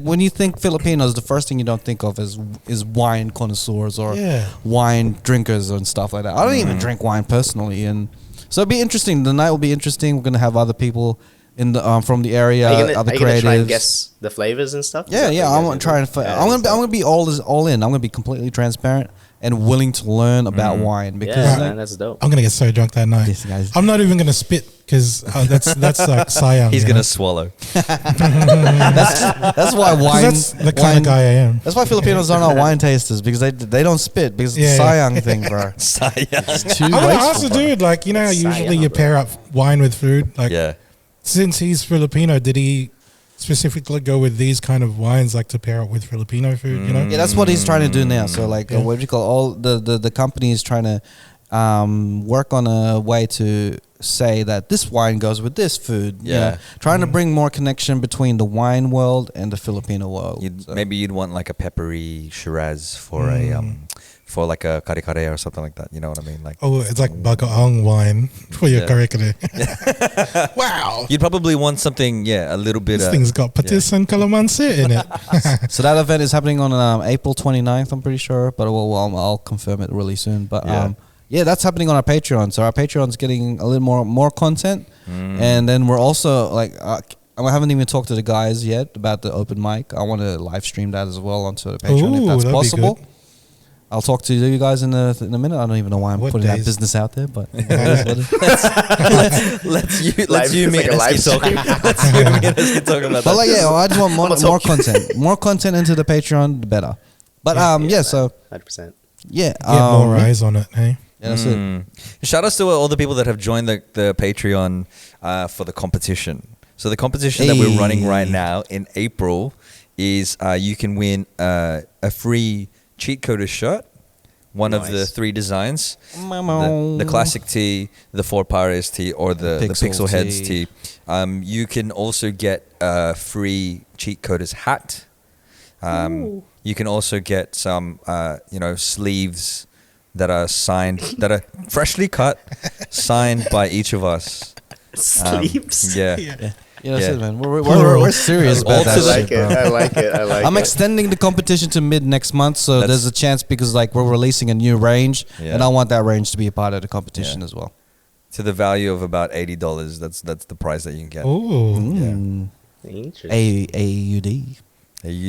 when you think Filipinos, the first thing you don't think of is wine connoisseurs or wine drinkers and stuff like that. I don't even drink wine personally, and so it'll be interesting. The night will be interesting. We're gonna have other people in the from the area, other creatives. Gonna try and guess the flavors and stuff? Yeah. I'm gonna try and. I'm gonna be all in. I'm gonna be completely transparent and willing to learn about wine, because man, that's dope. I'm gonna get so drunk that night. Yes, guys. I'm not even gonna spit, because that's like sayang. He's gonna swallow. That's why wine. That's the kind of guy I am. That's why Filipinos are not wine tasters, because they don't spit, because it's the sayang thing, bro. Sayang. I'm gonna ask the dude, like, you know how usually you pair up wine with food, like since he's Filipino, did he specifically go with these kind of wines, like to pair up with Filipino food, you know? Yeah, that's what he's trying to do now. So like what do you call all the company is trying to work on a way to say that this wine goes with this food. You know? Trying to bring more connection between the wine world and the Filipino world. Maybe you'd want like a peppery Shiraz for for like a kare kare or something like that. You know what I mean? Like, oh, it's like bagaong wine for your kare kare. Wow. You'd probably want something, a little bit. This thing's got patis and calamansi in it. So that event is happening on April 29th, I'm pretty sure, but I'll confirm it really soon. But that's happening on our Patreon. So our Patreon's getting a little more content, and then we're also like. I haven't even talked to the guys yet about the open mic. I want to live stream that as well onto the Patreon if that's possible. I'll talk to you guys in a minute. I don't even know why I'm What putting that days? business out there, but let's you me and Eski talking. Let's you me and Eski talking about but that. like, yeah, I just want more content. More content into the Patreon, the better. But so 100%. yeah, Get more eyes on it, hey? yeah, that's it. Shout outs to all the people that have joined the Patreon for the competition. So the competition that we're running right now in April is you can win a free Cheatcoders shirt, one of the 3 designs, the classic tee, the Ford Pirates tee, or the Pixel Heads tee. You can also get a free Cheatcoders hat. You can also get some sleeves that are signed, that are freshly cut, signed by each of us. Sleeves. Yeah, that's it, man. We're serious about that shit, bro. I like it. I'm extending the competition to mid next month, so there's a chance because like we're releasing a new range, and I want that range to be a part of the competition as well. To the value of about $80. That's the price that you can get. Ooh. Interesting. AUD.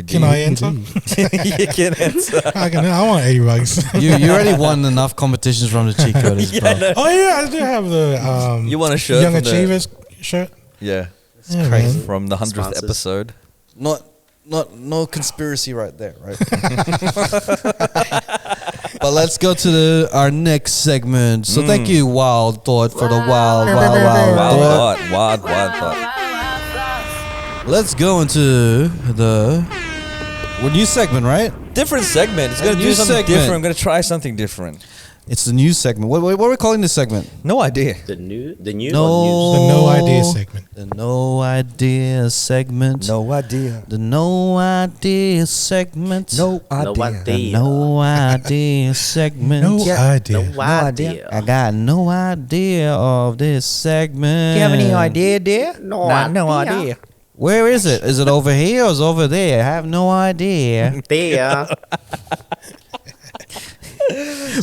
Can I enter? You can enter. I want $80. You already won enough competitions from the Cheatcoders, bro. Oh yeah, I do have the You want a shirt Young from the- Achievers shirt. Yeah. Yeah, crazy. man. From the 100th Sponsors. episode. No conspiracy right there, right? But let's go to our next segment. So thank you, Wild Thought, for the wild thought. Wild thought. Let's go into the new segment, right? Different segment. It's A going to new do something segment. different. I'm going to try something different. It's the news segment. What are we calling this segment? No idea. The new The no idea segment. The no idea segment. No idea. The no idea segment. No No idea. The idea. no idea segment. No idea. No idea. I got no idea of this segment. idea, dear? No idea. Where is it? Is it over here or is it over there? I have no idea. There.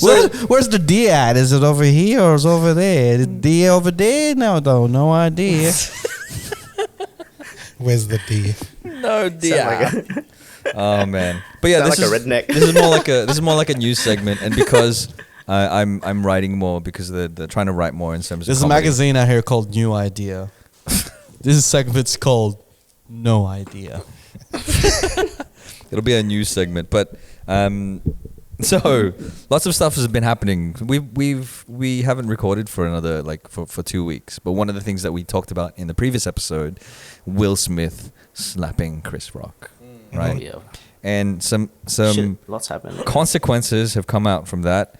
Where's the D at? Is it over here or is it over there? The D over there? No idea. Where's the D? No Sound idea. like Oh man. But yeah, Sound this like is a redneck. This is more like a news segment, and because I'm writing more because they're trying to write more in terms of There's a comedy. magazine out here called New Idea. This segment's called No Idea. It'll be a news segment, but so lots of stuff has been happening. We haven't recorded for another for 2 weeks. But one of the things that we talked about in the previous episode, Will Smith slapping Chris Rock, right? Oh, yeah. And some Shit, lots happened. consequences have come out from that.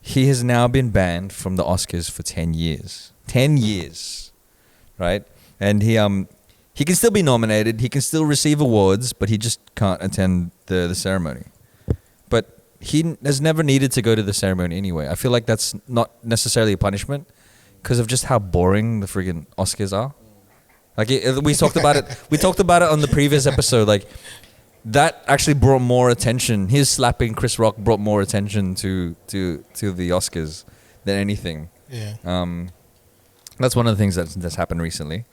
He has now been banned from the Oscars for 10 years. 10 years, right? And he can still be nominated. He can still receive awards, but he just can't attend the ceremony. But he has never needed to go to the ceremony anyway. I feel like that's not necessarily a punishment because of just how boring the friggin' Oscars are. Like we talked about it. We talked about it on the previous episode. Like that actually brought more attention. His slapping Chris Rock brought more attention to the Oscars than anything. Yeah. That's one of the things that's happened recently.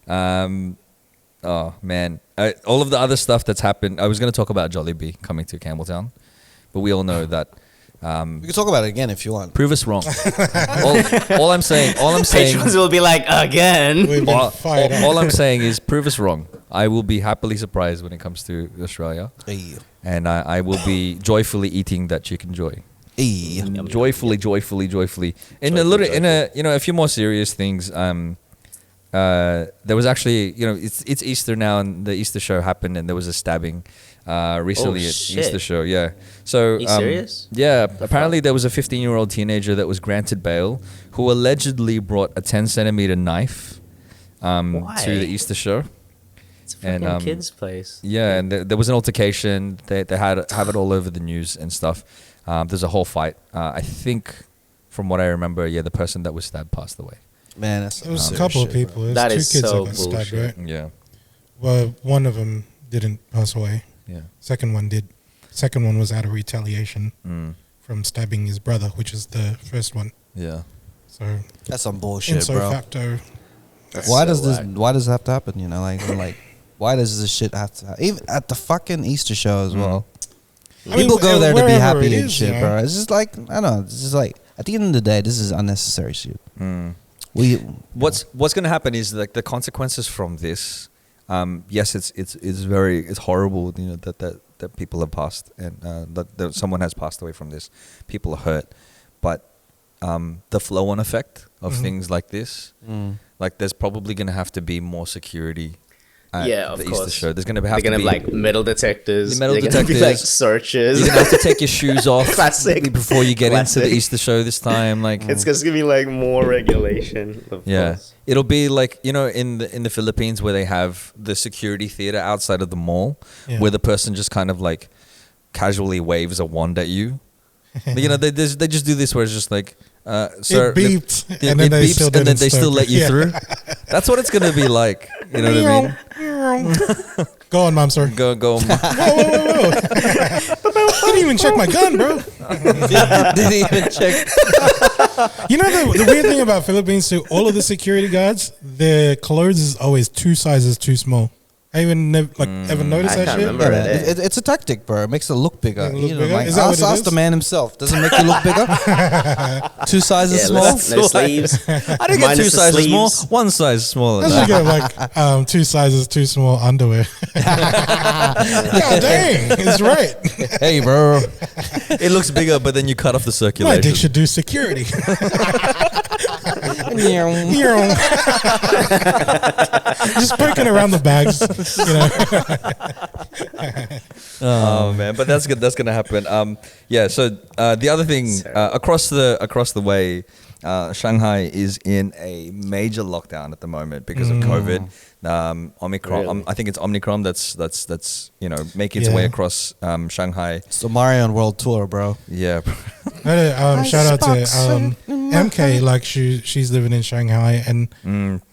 Oh man, all of the other stuff that's happened. I was going to talk about Jollibee coming to Campbelltown, but we all know that. We can talk about it again if you want. Prove us wrong. all I'm saying, Patrons will be like, again. We've been fired up. all I'm saying is prove us wrong. I will be happily surprised when it comes to Australia, and I will be joyfully eating that chicken joy. Joyfully. In a few more serious things. There was actually, it's Easter now, and the Easter show happened, and there was a stabbing recently at shit. Easter show. Yeah. So Are you serious? Yeah. Apparently, there was a 15-year-old teenager that was granted bail who allegedly brought a 10-centimeter knife to the Easter show. It's a fucking kid's place. Yeah, and there was an altercation. They have it all over the news and stuff. There's a whole fight. I think, from what I remember, the person that was stabbed passed away. Man, that's There was a couple of people. There's That two is kids so that got stabbed, bullshit. right? Yeah. Well, one of them didn't pass away. Yeah. Second one did. Second one was out of retaliation from stabbing his brother, which is the first one. Yeah. So That's some bullshit, ipso bro. facto. Why does this have to happen? Like why does this shit have to happen? Even at the fucking Easter show as well. People go there to be wherever it happy and is, shit, you know. bro. It's just like I don't know. It's just like at the end of the day, this is unnecessary shit. What's going to happen is like the consequences from this. Yes, it's horrible. You know that people have passed and that someone has passed away from this. People are hurt, but the flow-on effect of things like this, like there's probably going to have to be more security. At Of the course. Easter show. There's going to They're have to gonna be have like metal detectors. The metal They're gonna be, detectors. like searches. You're gonna have to take your shoes off Classic. before you get into the Classic. Easter show this time. Like It's just gonna be like more regulation. Of course. it'll be like in the Philippines where they have the security theater outside of the mall, where the person just kind of like casually waves a wand at you. They just do this where it's just like, sir, It beeped, it and then they beeps, still and then didn't they still stop. let you Yeah. through. That's what it's gonna be like. You know what I mean? Go on, mom, sir. Go. Whoa. Didn't even check my gun, bro. Didn't even check. You know the weird thing about Philippines too, all of the security guards, their clothes is always 2 sizes too small. I even ever noticed I that can't shit? remember. It's a tactic, bro. It makes it look bigger. Make it look You know, bigger? like, Is that what it ask is? the man himself. Does it make you look bigger? 2 sizes Yeah, small. no sleeves. I didn't get Minus 2 the sizes more, sleeves. 1 size smaller. I should get like 2 sizes too small underwear. God dang, it's right. Hey, bro. It looks bigger, but then you cut off the My circulation. dick should do security. Just poking around the bags, you know. Oh man, but that's good. That's gonna happen. So the other thing across the way, Shanghai is in a major lockdown at the moment because of COVID. Omicron. Really? I think it's Omicron that's making its way across Shanghai. It's the Mario World Tour, bro. Yeah. Shout out to MK, like she's living in Shanghai, and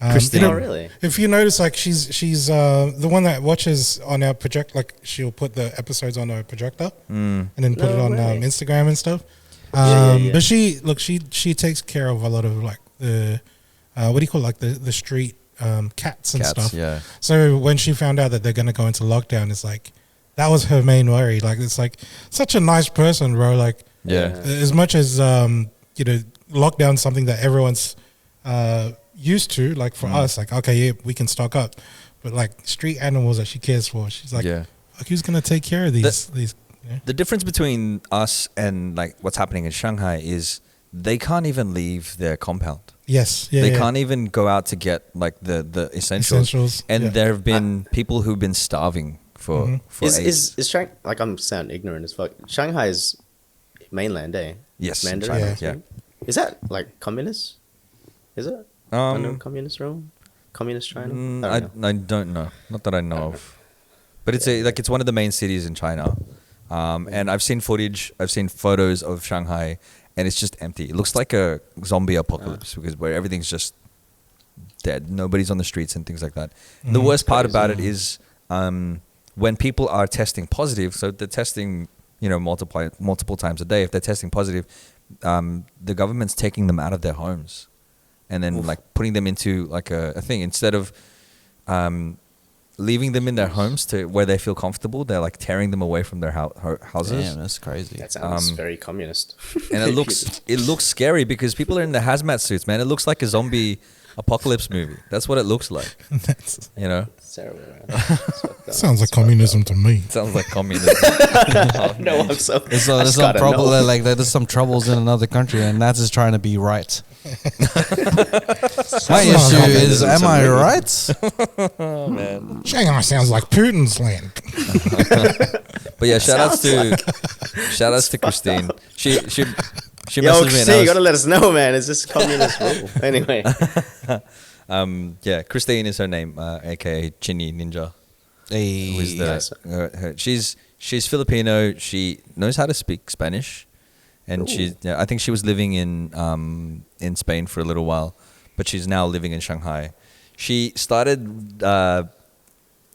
Christine. you know, Oh, really? if you notice, like she's the one that watches on our project, like she'll put the episodes on her projector and then put it on Instagram and stuff. Yeah. But she takes care of a lot of like the what do you call it, like the street cats and stuff. Yeah. So when she found out that they're going to go into lockdown, it's like that was her main worry. Like it's like such a nice person, bro. Like as much as lockdown's something that everyone's used to. Like for us, like okay, we can stock up, but like street animals that she cares for, she's like, who's going to take care of these? The difference between us and like what's happening in Shanghai is they can't even leave their compound. Yes, They can't even go out to get like the essentials. And there have been people who've been starving for Is Shanghai, like I'm sound ignorant as fuck. Shanghai is mainland, eh? Yes, Mandarin. China, Is that like communist? Is it under communist rule? Communist China? I don't know. Not that I know of. But it's it's one of the main cities in China. And I've seen footage, I've seen photos of Shanghai, and it's just empty. It looks like a zombie apocalypse because where everything's just dead. Nobody's on the streets and things like that. The worst part about it is when people are testing positive, so they're testing, multiple times a day. If they're testing positive, the government's taking them out of their homes and then like putting them into like a thing instead of leaving them in their homes to where they feel comfortable. They're like tearing them away from their houses. Damn, that's crazy. That sounds very communist. And it looks scary because people are in the hazmat suits, man. It looks like a zombie apocalypse movie. That's what it looks like. It's terrible, man. Sounds like communism to me. Sounds like communism. No, I'm so. There's some problem, like there's some troubles in another country, and that's just trying to be right. My issue is, am I right? Oh man. Shanghai sounds like Putin's land. But yeah, shout outs to Christine. She Yo, messaged me and Christine, I you gotta let us know, man. Is this communist rule? Anyway. Christine is her name, aka Chinny Ninja. Hey, Who is she's Filipino. She knows how to speak Spanish, and I think she was living in Spain for a little while, but she's now living in Shanghai. She started.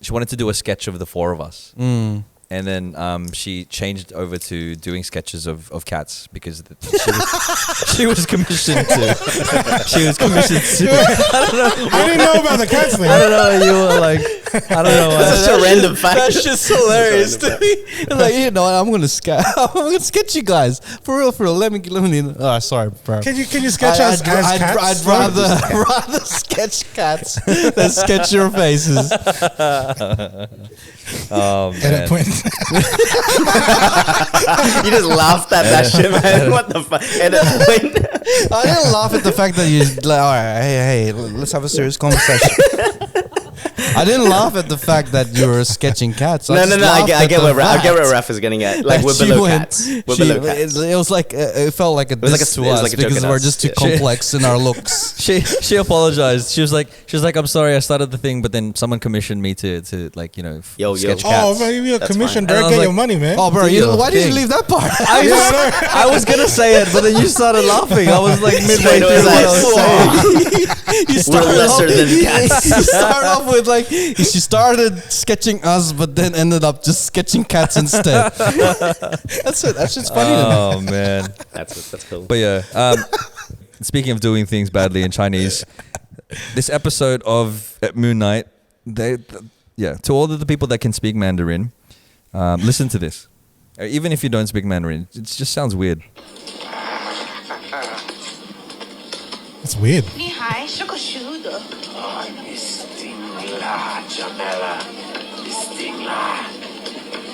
She wanted to do a sketch of the four of us, And then she changed over to doing sketches of cats because she was commissioned to. She was commissioned to. I didn't know about the cats thing. I don't know. You were like, I don't know. That's such a random fact. That's just hilarious to me. Like, you know, I'm gonna sketch you guys for real. Let me. Oh, sorry, bro. Can you sketch us as cats? I'd rather sketch cats than sketch your faces. Oh man. Edit point. You just laughed at that shit, man. What the fuck? Edit point. I didn't laugh at the fact that you like, all right, hey, let's have a serious conversation. I didn't laugh at the fact that you were sketching cats. No. I get where Raph is getting at. Like, we're below cats. We're below cats. It was like it felt like a diss to us because we're just too complex in our looks. She apologized. She was like, I'm sorry, I started the thing, but then someone commissioned me to like, you know, sketch cats. Oh, man, you're commissioned, bro. Get your money, man. Oh, bro, why did you leave that part? I was gonna say it, but then you started laughing. I was like midway through what I was saying. We're lesser than cats. You start off with like she started sketching us, but then ended up just sketching cats instead. That's it. That's just funny. Oh man, that's cool. But yeah, speaking of doing things badly in Chinese, this episode of Moon Knight, to all of the people that can speak Mandarin, listen to this. Even if you don't speak Mandarin, it just sounds weird. It's weird.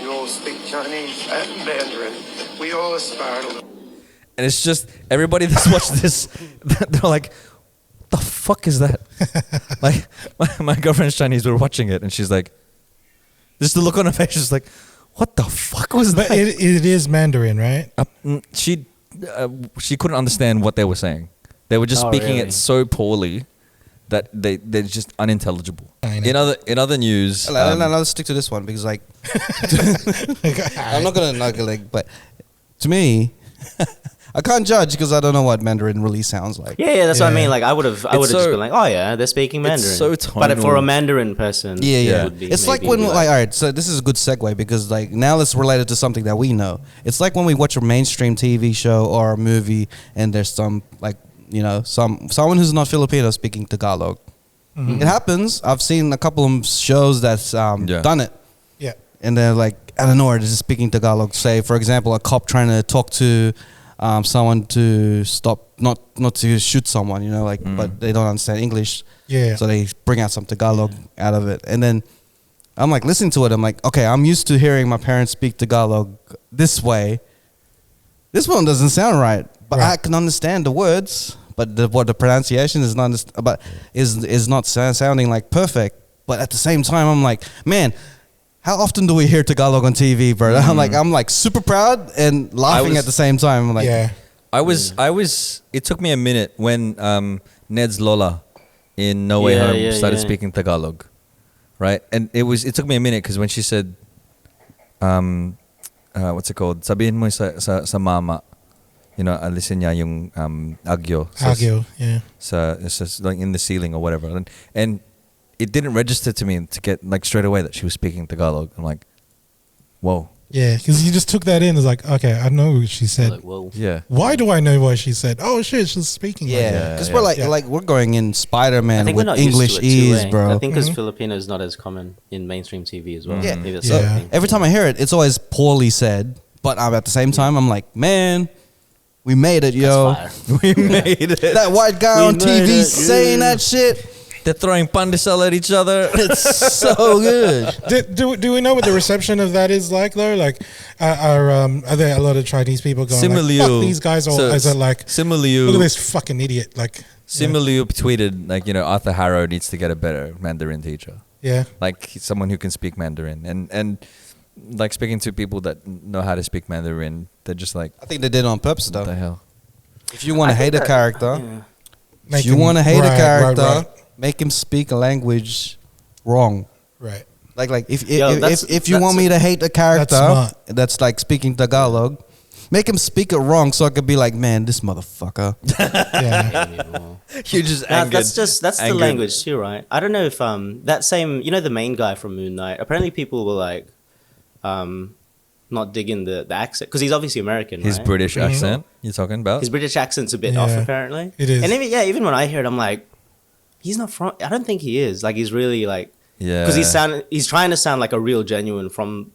You all speak Chinese and Mandarin. We all aspire to. And it's just everybody that's watched this, they're like, "The fuck is that?" Like my girlfriend's Chinese. We're watching it, and she's like, just the look on her face. She's like, "What the fuck was But that?" it is Mandarin, right? She couldn't understand what they were saying. They were just speaking really? it so poorly that they're just unintelligible. I know. In other news, Let's stick to this one because like I'm not gonna like, but to me, I can't judge because I don't know what Mandarin really sounds like. Yeah, that's what I Yeah. mean. Like, I would have just so- been like, oh yeah, they're speaking Mandarin. so But tonal. for a Mandarin person, Yeah. it would be It's like maybe when, be like, all right, so this is a good segue because, like, now let's relate it to something that we know. It's like when we watch a mainstream TV show or a movie and there's some, like, you know, someone who's not Filipino speaking Tagalog. Mm-hmm. It happens. I've seen a couple of shows that's done it. Yeah. And they're like, I don't know, they're just speaking Tagalog. Say, for example, a cop trying to talk to someone to stop, not to shoot someone, you know, like, but they don't understand English. Yeah. So they bring out some Tagalog out of it. And then I'm like, listening to it, I'm like, okay, I'm used to hearing my parents speak Tagalog this way. This one doesn't sound right, but I can understand the words, but the pronunciation is not, is not sounding like perfect. But at the same time, I'm like, man, how often do we hear Tagalog on TV, bro? I'm like super proud and laughing at the same time. I'm like, Yeah. I was. It took me a minute when Ned's Lola in No Way Home started speaking Tagalog, right? And it took me a minute because when she said, what's it called? Sabihin mo sa mama, you know, alisin niya yung agyo. Agyo, yeah. It's just like in the ceiling or whatever, and it didn't register to me to get like straight away that she was speaking Tagalog. I'm like, whoa. Yeah, because you just took that in. It's like, okay, I know what she said. like, whoa. Yeah. Why do I know what she said? Oh shit, she's speaking. like that. yeah, because we're like we're going in I Spider-Man think we're with not English used to it too, ease, eh? bro. I think because Filipino is not as common in mainstream TV as well. Yeah. Maybe that's Yeah. the thing. Every time I hear it, it's always poorly said. But at the same time, I'm like, man, we made it, yo. That's fire. We made it. That white guy We on made TV it, saying that shit. They're throwing pandesal at each other. It's so good. Do we know what the reception of that is like though? Like, are there a lot of Chinese people going like, fuck these guys, or is it like, Similiu, look at this fucking idiot? Like, Similiu tweeted like, you know, Arthur Harrow needs to get a better Mandarin teacher, yeah, like someone who can speak Mandarin, and like speaking to people that know how to speak Mandarin, they're just like, I think they did it on purpose, what the though. hell? If you want to hate a character, Make if you them- want to hate a right, character, make him speak a language wrong. right. Like if that's- if you that's want me to hate a character smart. that's like speaking Tagalog, make him speak it wrong so I could be like, man, this motherfucker. Yeah, You just That's the angered. language too, right? I don't know if that same, you know, the main guy from Moon Knight. Apparently, people were like, not digging the accent because he's obviously American. His right? British accent you're talking about? His British accent's a bit Yeah. off apparently. It is. And even when I hear it, I'm like, he's not from. I don't think he is. Like he's really like. Yeah. Because he's trying to sound like a real genuine from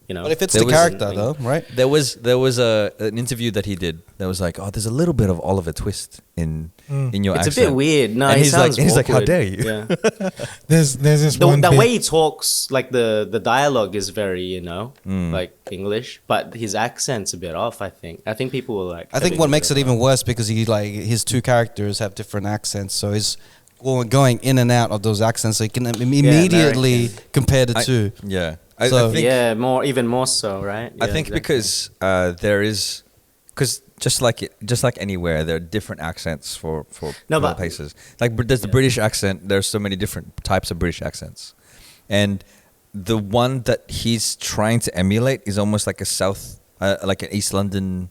you know. But if it's There the was- character, though, right? There was an interview that he did that was like, oh, there's a little bit of Oliver Twist in your it's accent. a bit weird. No, And he he's like- sounds he's like, how awkward. dare you? Yeah. There's this one The bit. way he talks, like the dialogue is very, Mm. like English, but his accent's a bit off. I think people will like. I think what makes it even worse because his two characters have different accents, so he's going in and out of those accents, so you can immediately American. compare the two. Yeah. So- I think, Yeah, even more so, right? I Yeah, think exactly. because because just like anywhere, there are different accents for No, other but- places. Like there's the British accent. There's so many different types of British accents, and the one that he's trying to emulate is almost like like an East London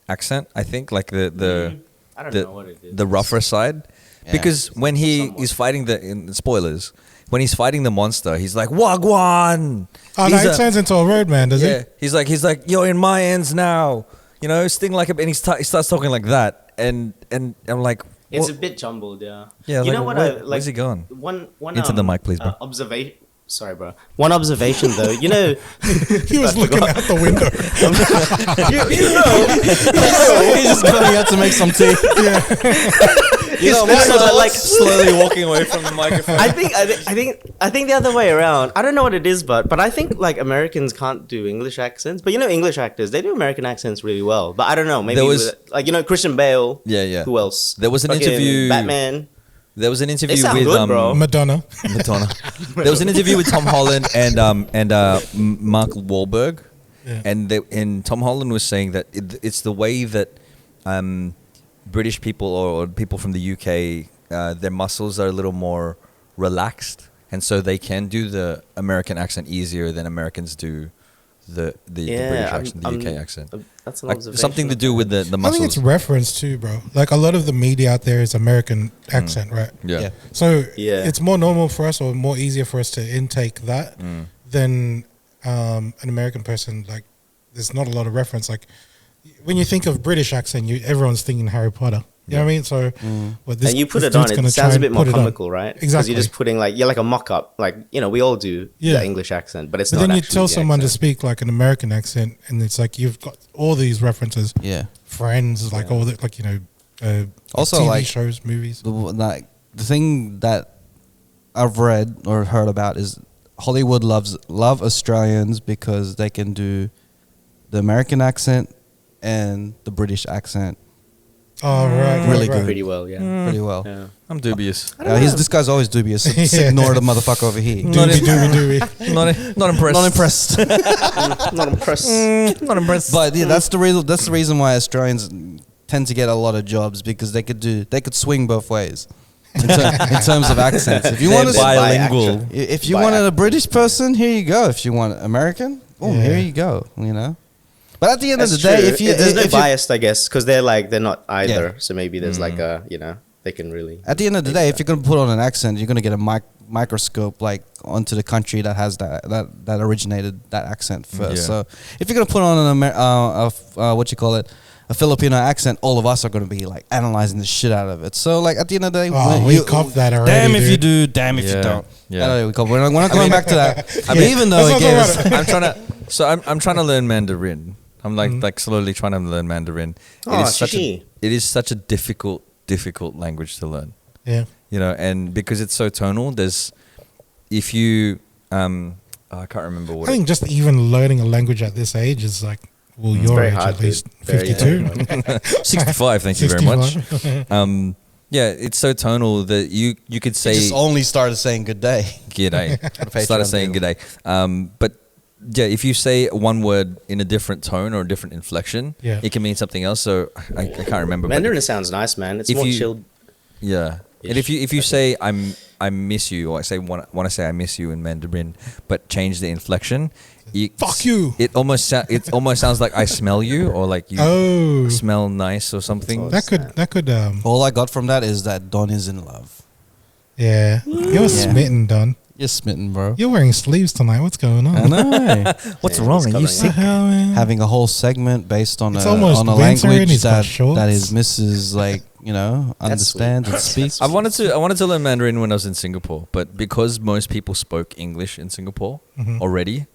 accent. I think like I don't know what it is. the rougher side, Yeah. because when he Somewhat. is fighting spoilers. When he's fighting the monster, he's like Wagwan. Oh, no, He's it turns into a roadman, does yeah, it? he's like, you're in my hands now. You know, sting like a, and he starts talking like that, and I'm like, It's what? a bit jumbled, yeah. Yeah, you like, know what? where's he going? One Into the mic, please, bro. Observation. Sorry, bro. One observation though. You know, He was looking out the window. He's just going out to make some tea. You know, like slowly walking away from the microphone. I think the other way around. I don't know what it is, but I think like Americans can't do English accents. But you know, English actors they do American accents really well. But I don't know. Maybe There was- like Christian Bale. Yeah. Who else? There was an Fucking interview. Batman. There was an interview sound with good, bro. Madonna. Madonna. There was an interview with Tom Holland and Mark Wahlberg, Yeah. and Tom Holland was saying that it's the way that British people or people from the UK, their muscles are a little more relaxed, and so they can do the American accent easier than Americans do the British accent, the UK accent. That's an Like observation. something to do with the I think it's muscles. reference too, bro. Like a lot of the media out there is American accent, right? Yeah. Yeah. So Yeah. it's more normal for us or more easier for us to intake that than an American person. Like there's not a lot of reference. Like when you think of British accent, everyone's thinking Harry Potter. You know what I mean? So what this, And you put this it on, dude's it gonna sounds try a bit and more put it on. comical, right? Because Exactly. you're just putting like a mock up, like we all do Yeah. the English accent, but it's But not. then you actually tell the someone to accent. speak like an American accent, and it's like you've got all these references, Yeah. Friends, like all the Also, TV like, shows, movies. The thing that I've read or heard about is Hollywood love Australians because they can do the American accent and the British accent Oh right, Really right, right. good. pretty well, yeah. pretty well. Yeah. I'm dubious. This guy's always dubious. Just Yeah. ignore the motherfucker over here. Doobie. Not impressed. Not impressed. Not impressed. Not impressed. But yeah, that's the reason. That's the reason why Australians tend to get a lot of jobs because they could swing both ways in terms of accents. If you They're want bilingual. if you wanted a British person, here you go. If you want American, Yeah. here you go. You know. But at the end That's of the day, true. if you there's no if you- bias, I guess, because they're not either. Yeah. So maybe there's like a they can really. at the end of the day, if you're gonna put on an accent, you're gonna get a microscope like onto the country that has that originated that accent first. Yeah. So if you're gonna put on a Filipino accent, all of us are gonna be like analyzing the shit out of it. So like at the end of the day, Oh, we copped that already. Damn if you dude. do, damn if you Yeah. don't. Yeah. Anyway, we're not going back to that. I mean, Yeah. even though Let's again, not talk about it's- I'm trying to learn Mandarin. I'm like slowly trying to learn Mandarin. Oh, It is such a difficult language to learn. Yeah. You know, and because it's so tonal, if you I can't remember what I think just even learning a language at this age is like, well, your very age hard, at least, dude. Very 52. 65. Thank you very much. 65. Yeah, it's so tonal that you could say just only started saying good day. g'day. Patreon Started saying deal. g'day. But yeah, if you say one word in a different tone or a different inflection, Yeah. it can mean something else. So I can't remember. but- Mandarin sounds nice, man. It's If more you- chilled. Yeah, and if you say I miss you, or I want to say I miss you in Mandarin, but change the inflection, Fuck you. It almost sounds like I smell you, or like you Oh, smell nice or something. that could All I got from that is that Don is in love. yeah. You're smitten, Don. You're smitten, bro. You're wearing sleeves tonight. What's going on? I know. What's Yeah, wrong? he's Are you coloring sick? Hell, man. Having a whole segment based on It's a almost on a winter and language he's got that shorts. his missus like understands and speaks. I wanted to learn Mandarin when I was in Singapore, but because most people spoke English in Singapore already,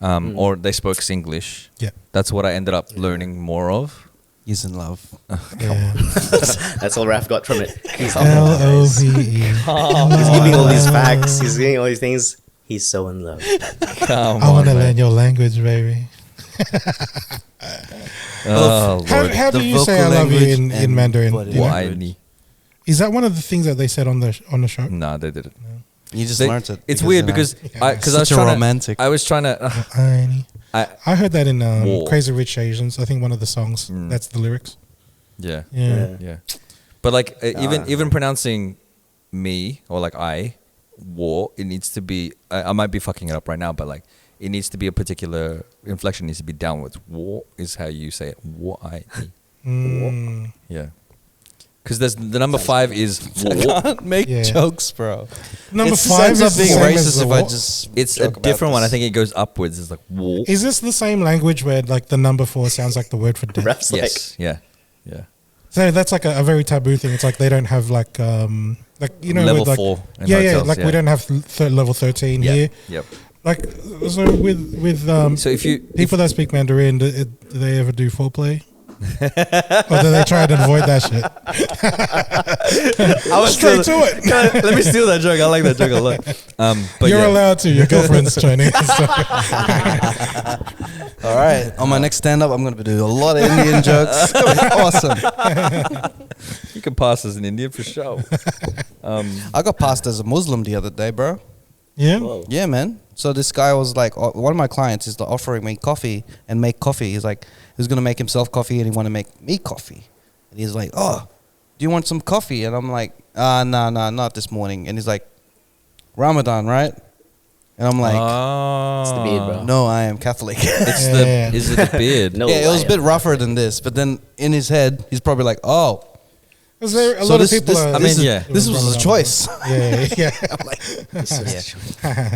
or they spoke Singlish, Yeah. that's what I ended up learning more of. He's in love. Yeah. That's all Raph got from it. He's L-O-V-E. He's giving all these facts. He's giving all these things. He's so in love. Come I want to on, man. learn your language, baby. Oh, Lord. How do The you say I vocal love you language in and Mandarin? body Do you know? Why? Is that one of the things that they said on the show? Nah, they didn't. You just They- learned it. It's weird because Yeah. I was Such a trying romantic. I was trying to. I heard that in War. Crazy Rich Asians. I think one of the songs. Mm. That's the lyrics. Yeah. Yeah. Yeah, but like even pronouncing me or like I war, it needs to be. I might be fucking it up right now, but like it needs to be a particular inflection. Needs to be downwards. War is how you say it. War. Mm. Yeah, because there's the number 5 is war. Can't make Yeah. jokes, bro. Number It's 5 ends is up the being same as racist the if I war. just. It's a joke about different one. I this. think it goes upwards. It's like war. Is this the same language where like the number 4 sounds like the word for death? Raph's like, Yes. Yeah. So that's like a very taboo thing. It's like they don't have like you know Level with, like, 4 in yeah, hotels, like yeah. we don't have level 13 Yeah. here. Yep. Like so with So if you people that speak Mandarin, do they ever do foreplay? Or do they try to avoid that shit? I was Straight to it. Let me steal that joke. I like that joke a lot. But You're yeah. allowed to. Your girlfriend's Chinese. So. All right. On my next stand up, I'm going to do a lot of Indian jokes. It's gonna be awesome. You can pass as an Indian for sure. I got passed as a Muslim the other day, bro. Yeah. whoa. Yeah, man. So this guy was like, one of my clients is offering me coffee and make coffee. He's like, he was going to make himself coffee and he want to make me coffee. And he's like, oh, do you want some coffee? And I'm like, nah, not this morning. And he's like, Ramadan, right? And I'm like, It's the beard, bro. no, I am Catholic. It's Yeah. is it the beard? No yeah, it was a way. bit rougher than this. But then in his head, he's probably like, oh. Because there a So lot this- of people. this- are, I mean, yeah. This was a Ramadan. choice. Yeah.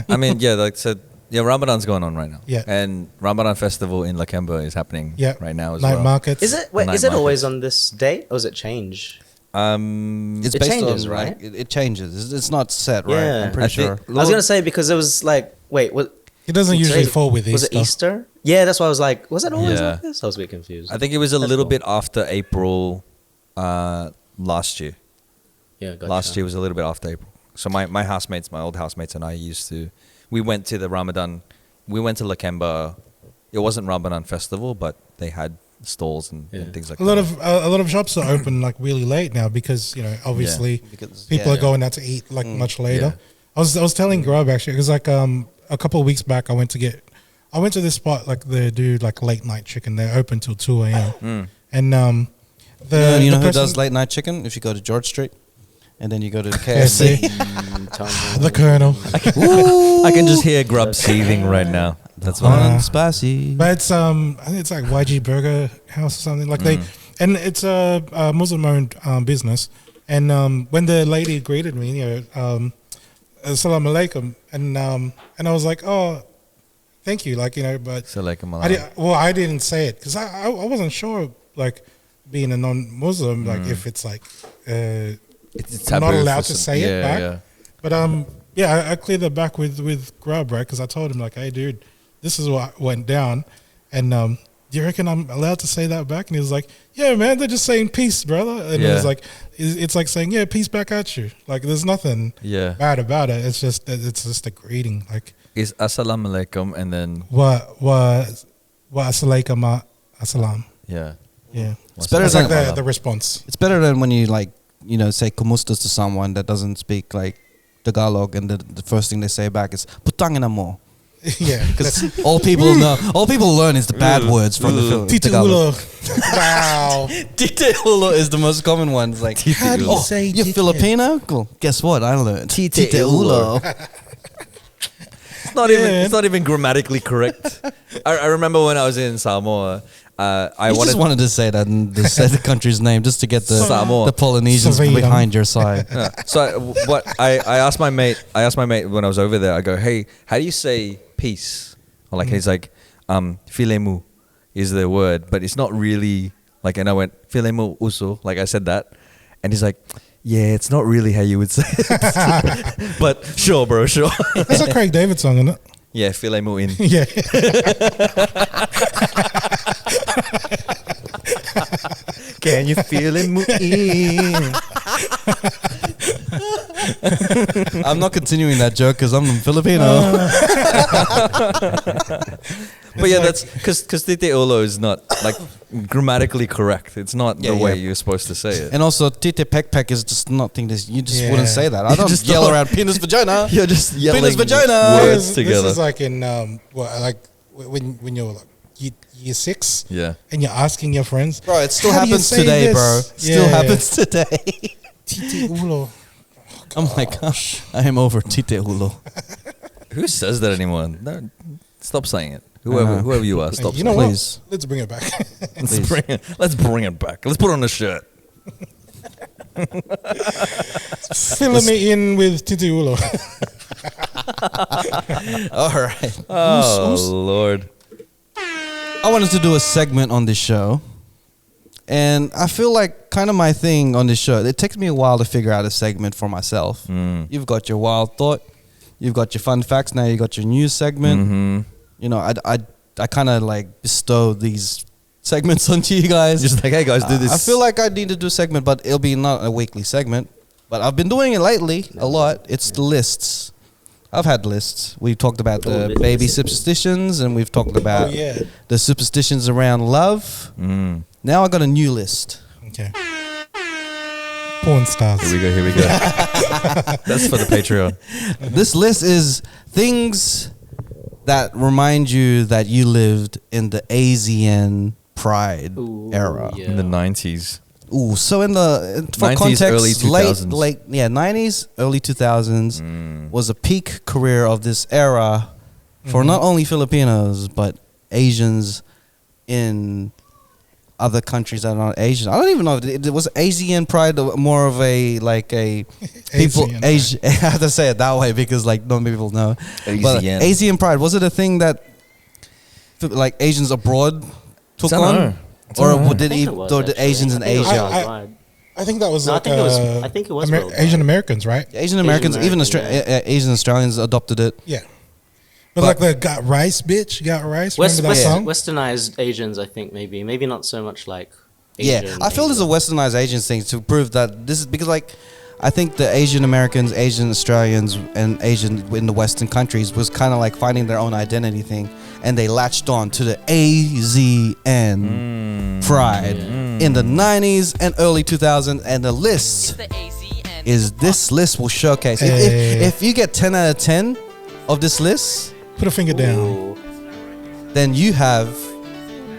I mean, yeah, like so. Yeah, Ramadan's going on right now. Yeah. And Ramadan festival in Lakemba is happening Yeah. right now as Night well. markets. Is it? Wait, Night is it market. always on this date, or does it change? It's It based changes, on, right? like, it changes. It's not set, right? Yeah. I'm pretty I sure. think- I was gonna say because it was like, wait, what? It doesn't usually today's- fall with Was Easter. it Easter? Yeah, that's why I was like, was it always Yeah. like this? I was a bit confused. I think it was a That's little cool. bit after April last year. Yeah, gotcha. Last year was a little bit after April. So my housemates, my old housemates and I we went to the Ramadan, we went to Lakemba. It wasn't Ramadan festival, but they had stalls and things like A that. lot of shops are open like really late now because obviously Because, people are going out to eat like much later. yeah. I was telling Grub actually because like a couple of weeks back I went to this spot like they do like late night chicken. They're open till 2 a.m. And you know the who person- does late night chicken? If you go to George Street, and then you go to the KFC. KFC. The Colonel. I can just hear Grub seething right now. That's Hot why. and spicy. But it's I think it's like YG Burger House or something like they, and it's a Muslim owned business. And when the lady greeted me, Assalamu alaikum, and I was like, oh, thank you, but So like I didn't say it because I wasn't sure like being a non-Muslim like if it's like it's I'm not taboo allowed for to some- say it back. Yeah. But I cleared that back with Grub, right? Because I told him like, hey, dude, this is what went down, and do you reckon I'm allowed to say that back? And he was like, yeah, man, they're just saying peace, brother. And it was Yeah. like, it's like saying, yeah, peace back at you. Like there's nothing Yeah. bad about it. It's just a greeting. Like Is assalamu alaikum and then wa asalaika assalam. yeah. Yeah, It's better that's than like the response. it's better than when you say kumustas to someone that doesn't speak like Tagalog, and the first thing they say back is putangina mo. Yeah, Because all people learn is the bad words from the film. Tita Tagalog. ulo. Wow. Tite ulo is the most common one. It's like, How do you oh, say you're dickhead? Filipino? Cool. Guess what? I learned. Tite ulo. It's not even grammatically correct. I remember when I was in Samoa, I You just wanted to say that and to say the country's name just to get Samoa. the Polynesians Samoa. behind your side. Yeah. So I asked my mate when I was over there, I go, hey, how do you say peace? Or like he's like, filemu is the word, but it's not really like, and I went, filemu uso, like I said that. And he's like, yeah, it's not really how you would say it. But sure, bro, sure. That's a Craig David song, isn't it? Yeah, filemu in. Yeah. Can you feel it in? I'm not continuing that joke because I'm Filipino. But yeah, that's because Tite Ulo is not like grammatically correct. It's not the way you're supposed to say it. And also, tite pek pek is just nothing. You just Yeah. wouldn't say that. I don't just yell don't. around penis vagina. You're just yelling Penis vagina. words This together. is like in like when you're like year 6, Yeah. and you're asking your friends, Bro, it still "How do you happens say today, this?" bro. Still Yeah. happens today. Titi Ulo. Oh my gosh. I am over tite ulo. Who says that anymore? No, stop saying it. Whoever you are, stop You saying know it. Please. what? Let's bring it back. Let's bring it back. Let's put on a shirt. Fill me in with Titi Ulo. All right. Oh, Lord. I wanted to do a segment on this show. And I feel like kind of my thing on this show, it takes me a while to figure out a segment for myself. You've got your wild thought. You've got your fun facts. Now you got your news segment. Mm-hmm. You know, I kind of like bestow these segments onto you guys. Just like, hey guys, do this. I feel like I need to do a segment, but it'll be not a weekly segment. But I've been doing it lately a lot. It's the lists. I've had lists. We've talked about the baby superstitions, and we've talked about the superstitions around love. Now I got a new list. Okay. Porn stars. Here we go. That's for the Patreon. This list is things that remind you that you lived in the AZN PRIDE era. yeah. In the 90s. Ooh, so in the for 90s, context, early 2000s. late 90s, early 2000s was a peak career of this era for not only Filipinos but Asians in other countries that are not Asian. I don't even know if it was AZN PRIDE more of a like a people ASEAN Asian. I have to say it that way because like not many people know. But AZN. AZN PRIDE, was it a thing that like Asians abroad took Don't on? know. Or did I think it was, or did actually. Asians in I think it was Asia? worldwide. I think that was No, I like think it was- I think it was worldwide. Asian Americans, right? Asian Americans, even American, Asian Australians adopted it. Yeah. But like the got rice, bitch, got rice. Remember that song? Westernized Asians, I think maybe not so much like. Asian, Yeah, I feel there's a westernized Asian thing to prove that this is because like I think the Asian Americans, Asian Australians, and Asian in the Western countries was kind of like finding their own identity thing, and they latched on to the AZN PRIDE in the 90s and early 2000s, and the list is this list will showcase. If you get 10 out of 10 of this list, Put a finger down. Ooh. then you have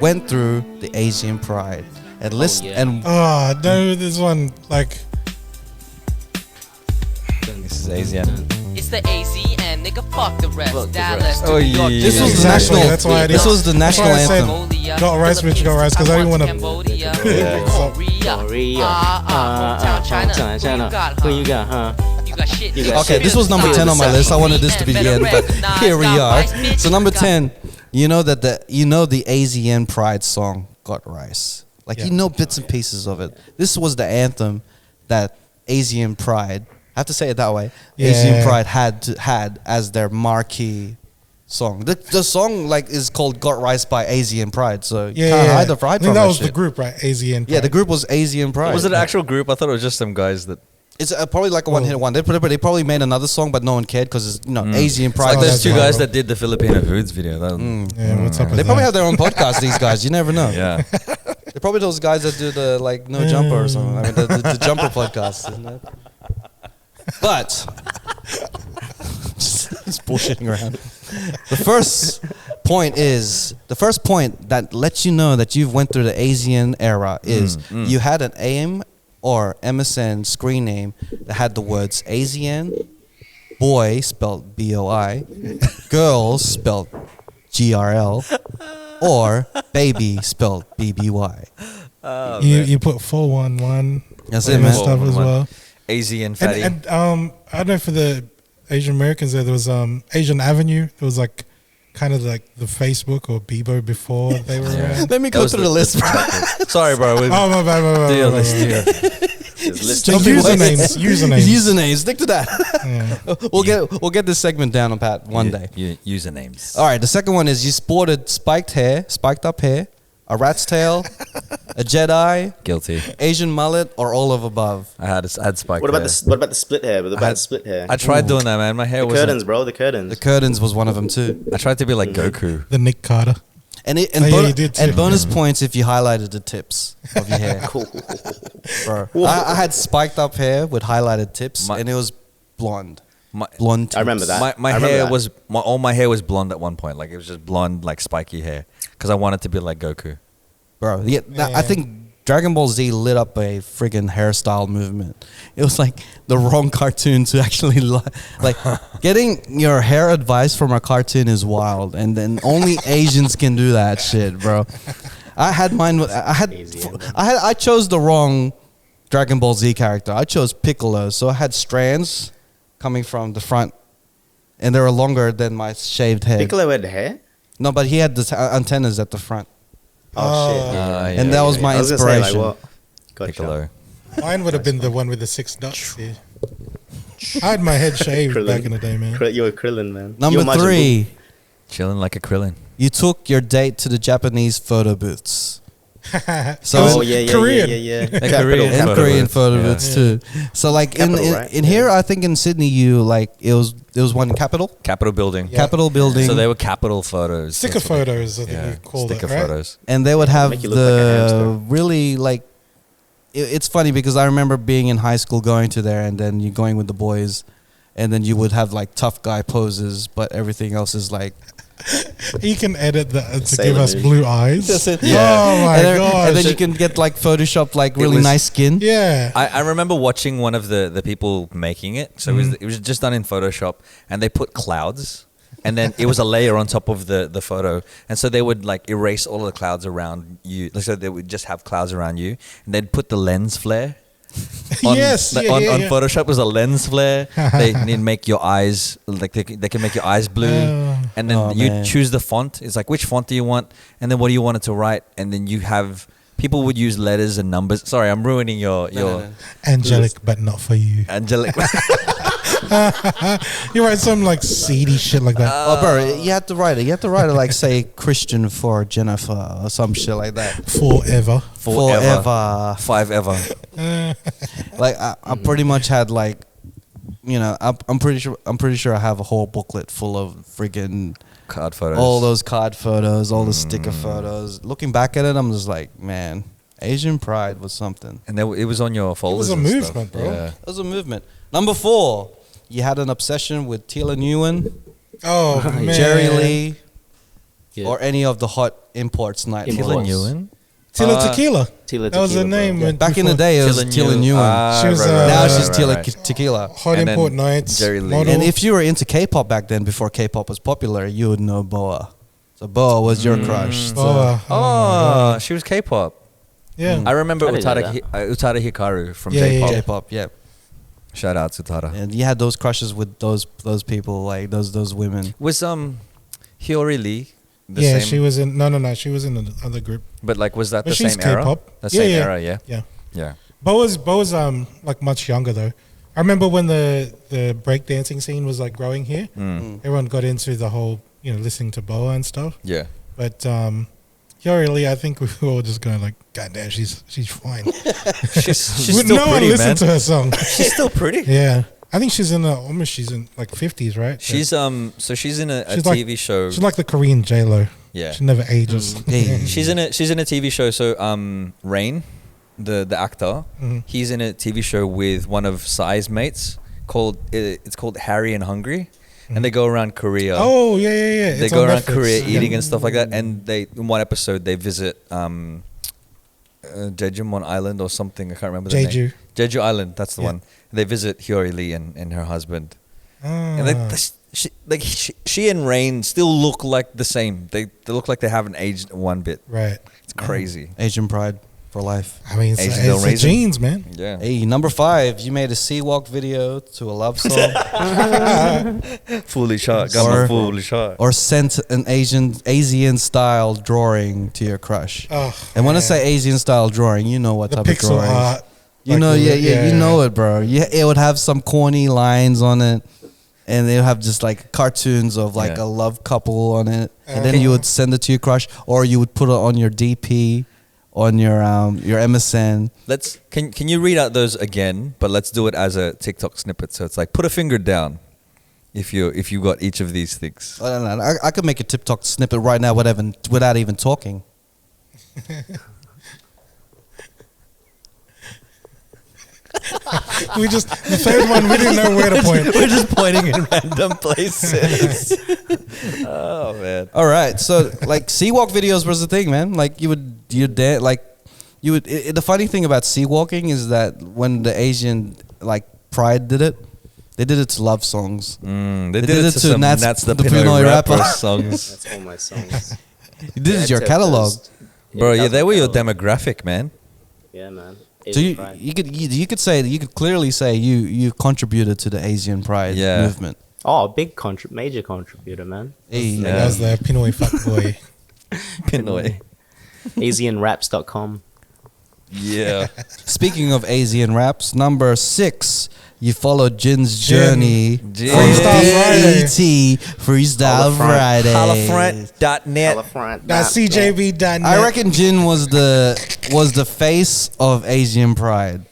went through the AZN PRIDE and list yeah. and Oh, no, this one, like, This is AZN. It's the AZN, nigga, fuck the rest. Fuck the Dallas rest. to Oh, New York, yeah. this was the Exactly, national. that's why I did- This was the that's national why I said- anthem. Cambodia, Got rice, bitch, got rice, 'cause I didn't wanna- Cambodia, Yeah. Korea, Korea. hometown China. Who you got, huh? You got shit. You got Okay, shit. this was number 10 on my list. I wanted this to begin, but here we are. So number 10, you know that the AZN PRIDE song "Got Rice." Like you know bits and pieces of it. This was the anthem that AZN PRIDE. I have to say it that way. Yeah. AZN PRIDE had as their marquee song. The song like is called "Got Rice" by AZN PRIDE. So you yeah, can't yeah. hide the I pride think from that that was the shit. group, right? AZN. Yeah, the group was AZN PRIDE. Was it an actual group? I thought it was just some guys that. It's probably like a one-hit wonder. They probably made another song, but no one cared because it's AZN PRIDE. Like those that's two right. guys that did the Filipino foods video. That, Yeah, what's up with They probably that? have their own podcast. These guys, you never know. Yeah. They're probably those guys that do the like no jumper or something. I mean the jumper podcast. Isn't it? But just bullshitting around. The first point that lets you know that you've went through the AZN era is you had an AM or MSN screen name that had the words AZN, boy spelled BOI, girls spelled GRL, or Baby spelled BBY. You put 411. That's and it, man. stuff as well. AZN fatty. And I don't know, for the Asian Americans there was Asian Avenue. There was like kind of like the Facebook or Bebo before they were around. Let me go through the list, bro. Sorry, bro. Oh, my bad. Deal, my let's bad. deal. So usernames. Usernames. Stick to that. Yeah. We'll get this segment down on Pat one day. Usernames. All right. The second one is you sported spiked up hair, a rat's tail, a Jedi, Guilty. Asian mullet, or all of above. I had spiked What about hair. what about the split hair? What about the split hair? I tried doing that, man. My hair the was curtains, bro. The curtains. The curtains was one of them too. I tried to be like Goku. The Nick Carter. And you did too. and bonus points if you highlighted the tips of your hair. Bro, I had spiked up hair with highlighted tips, and it was blonde. Blonde tips. I remember that. My I remember hair that. was all my hair was blonde at one point. Like it was just blonde, like spiky hair, because I wanted to be like Goku. Bro, yeah, I think Dragon Ball Z lit up a friggin' hairstyle movement. It was like the wrong cartoon to actually like getting your hair advice from a cartoon is wild, and then only Asians can do that shit, bro. I had mine. I chose the wrong Dragon Ball Z character. I chose Piccolo, so I had strands coming from the front, and they were longer than my shaved head. Piccolo had hair. No, but he had the antennas at the front. Oh, shit! Yeah. And that was my I was gonna say, inspiration. like, what? Gotcha. Piccolo. Mine would have been the one with the 6 dots. Yeah. I had my head shaved back in the day, man. You were Krillin, man. Number You were Majin 3, Chilling like a Krillin. you took your date to the Japanese photo booths. So Oh yeah. Korean. Yeah. Korean and photo Korean booths. photo Yeah. booths too. So like Capital, right? in here, I think in Sydney, you like it was one in Capitol Capitol building. Yeah. Capitol building. So they were Capitol photos. Sticker That's what photos, I think they- you called sticker it, right? photos. and they would have Make you look like a the hamster. really like. It's funny because I remember being in high school going to there, and then you going with the boys, and then you would have like tough guy poses, but everything else is like. You can edit that to Sailor give us Moon. blue eyes. That's it. Oh my and then, gosh. and then you can get like Photoshop like really was- nice skin. Yeah. I remember watching one of the people making it. So it was just done in Photoshop, and they put clouds, and then it was a layer on top of the photo, and so they would like erase all of the clouds around you. So they would just have clouds around you, and they'd put the lens flare. On, Yes, yeah, on, yeah, on yeah. Photoshop was a lens flare. They need make your eyes like they can make your eyes blue, and then Oh, you man. choose the font. It's like which font do you want, and then what do you want it to write, and then you have people would use letters and numbers. Sorry, I'm ruining your no. Angelic, but not for you. angelic. You write some like seedy shit like that. Oh, bro, you have to write it. You have to write it like say Christian for Jennifer or some shit like that. Forever. Forever. Five ever. Like I pretty much had like, you know, I'm pretty sure I have a whole booklet full of friggin' Card photos. all those card photos, all the sticker photos. Looking back at it, I'm just like, man, Asian Pride was something. And it was on your folders. a and movement, stuff. bro. Yeah. It was a movement. Number 4, you had an obsession with Tila Nguyen, Oh, man. Jerry Lee, Yeah. or any of the hot imports night. Imports. Tila Nguyen. Tila Tequila. Tila That was her Tequila, bro. name. when- Back in the before. day, it was Tila Nguyen. She was, Now right, she's right, Tila right. Tequila. Hot And then Import Nights. Jerry Lee. model. And if you were into K-pop back then, before K-pop was popular, you would know Boa. So Boa was your crush. So Oh, Oh, she was K-pop. yeah. I remember I didn't know Utada Hikaru from Yeah, yeah, J-pop. yeah. J-pop, yeah. Shout out to Utada. And you had those crushes with those people, like those women. Was Hiyori Lee the Yeah, same? she was in. No. She was in the other group. But like, was that But the she's same era? K-pop. The Yeah, same yeah. era, yeah. Yeah. Yeah. Boa's like much younger though. I remember when the breakdancing scene was like growing here. Everyone got into the whole listening to Boa and stuff. Yeah. But Hiyori Lee, I think we were all just going like, God damn, she's fine. She's no still one pretty, man. listened to her song. She's still pretty. Yeah, I think she's in like 50s, right? She's so she's in a She's like- TV show. She's like the Korean J-Lo. Yeah. She never ages. Hey. She's in a TV show. So Rain, the actor, he's in a TV show with one of Psy's mates it's called Harry and Hungry, and they go around Korea. Oh yeah. They It's go on around Netflix. Korea Yeah. eating and stuff like that, and in one episode they visit Jejumon Island or something. I can't remember the Jeju. name. Jeju Island, that's the Yeah. one. They visit Hiyori Lee and her husband. Ah. And she and Rain still look like the same. They look like they haven't aged one bit. Right. It's crazy. Asian pride for life. I mean, Asian it's Del the Raisin. genes, man. Yeah. Hey, number 5, you made a sea walk video to a love song, Foolish heart. Got Or- my foolish heart. or sent an Asian style drawing to your crush. Oh, And when I man. say Asian style drawing, you know what the type of pixel drawing. art. You like know, the- you know it, bro. Yeah, it would have some corny lines on it, and they'll have just like cartoons of like Yeah. a love couple on it, and then you would send it to your crush, or you would put it on your DP, on your MSN. Can you read out those again? But let's do it as a TikTok snippet. So it's like put a finger down if you got each of these things. I don't know. I could make a TikTok snippet right now, without even talking. The third one, we didn't know where to point. We're just pointing in random places. Oh man. All right, so like sea walk videos was the thing, man. Like you would the funny thing about sea walking is that when the Asian like Pride did it, they did it to love songs. They did it to some Nats the Pinoy Pinoy rapper rapper. songs. That's all my songs. This is your Yeah, catalog. Bro, yeah, that's they my were your catalog. demographic, man. Yeah, man. So Asian Pride. you could clearly say you contributed to the Asian Pride Yeah. movement. Oh, major contributor, man. Hey, That was the Pinoy fuckboy. Pinoy. AZNRaps.com. Yeah. Speaking of Asian raps, number 6, you followed Jin's Jin. journey Jin. from Freestyle Friday. ET Freestyle Friday. Holofront.net. That's CJB.net. I reckon Jin was the face of Asian Pride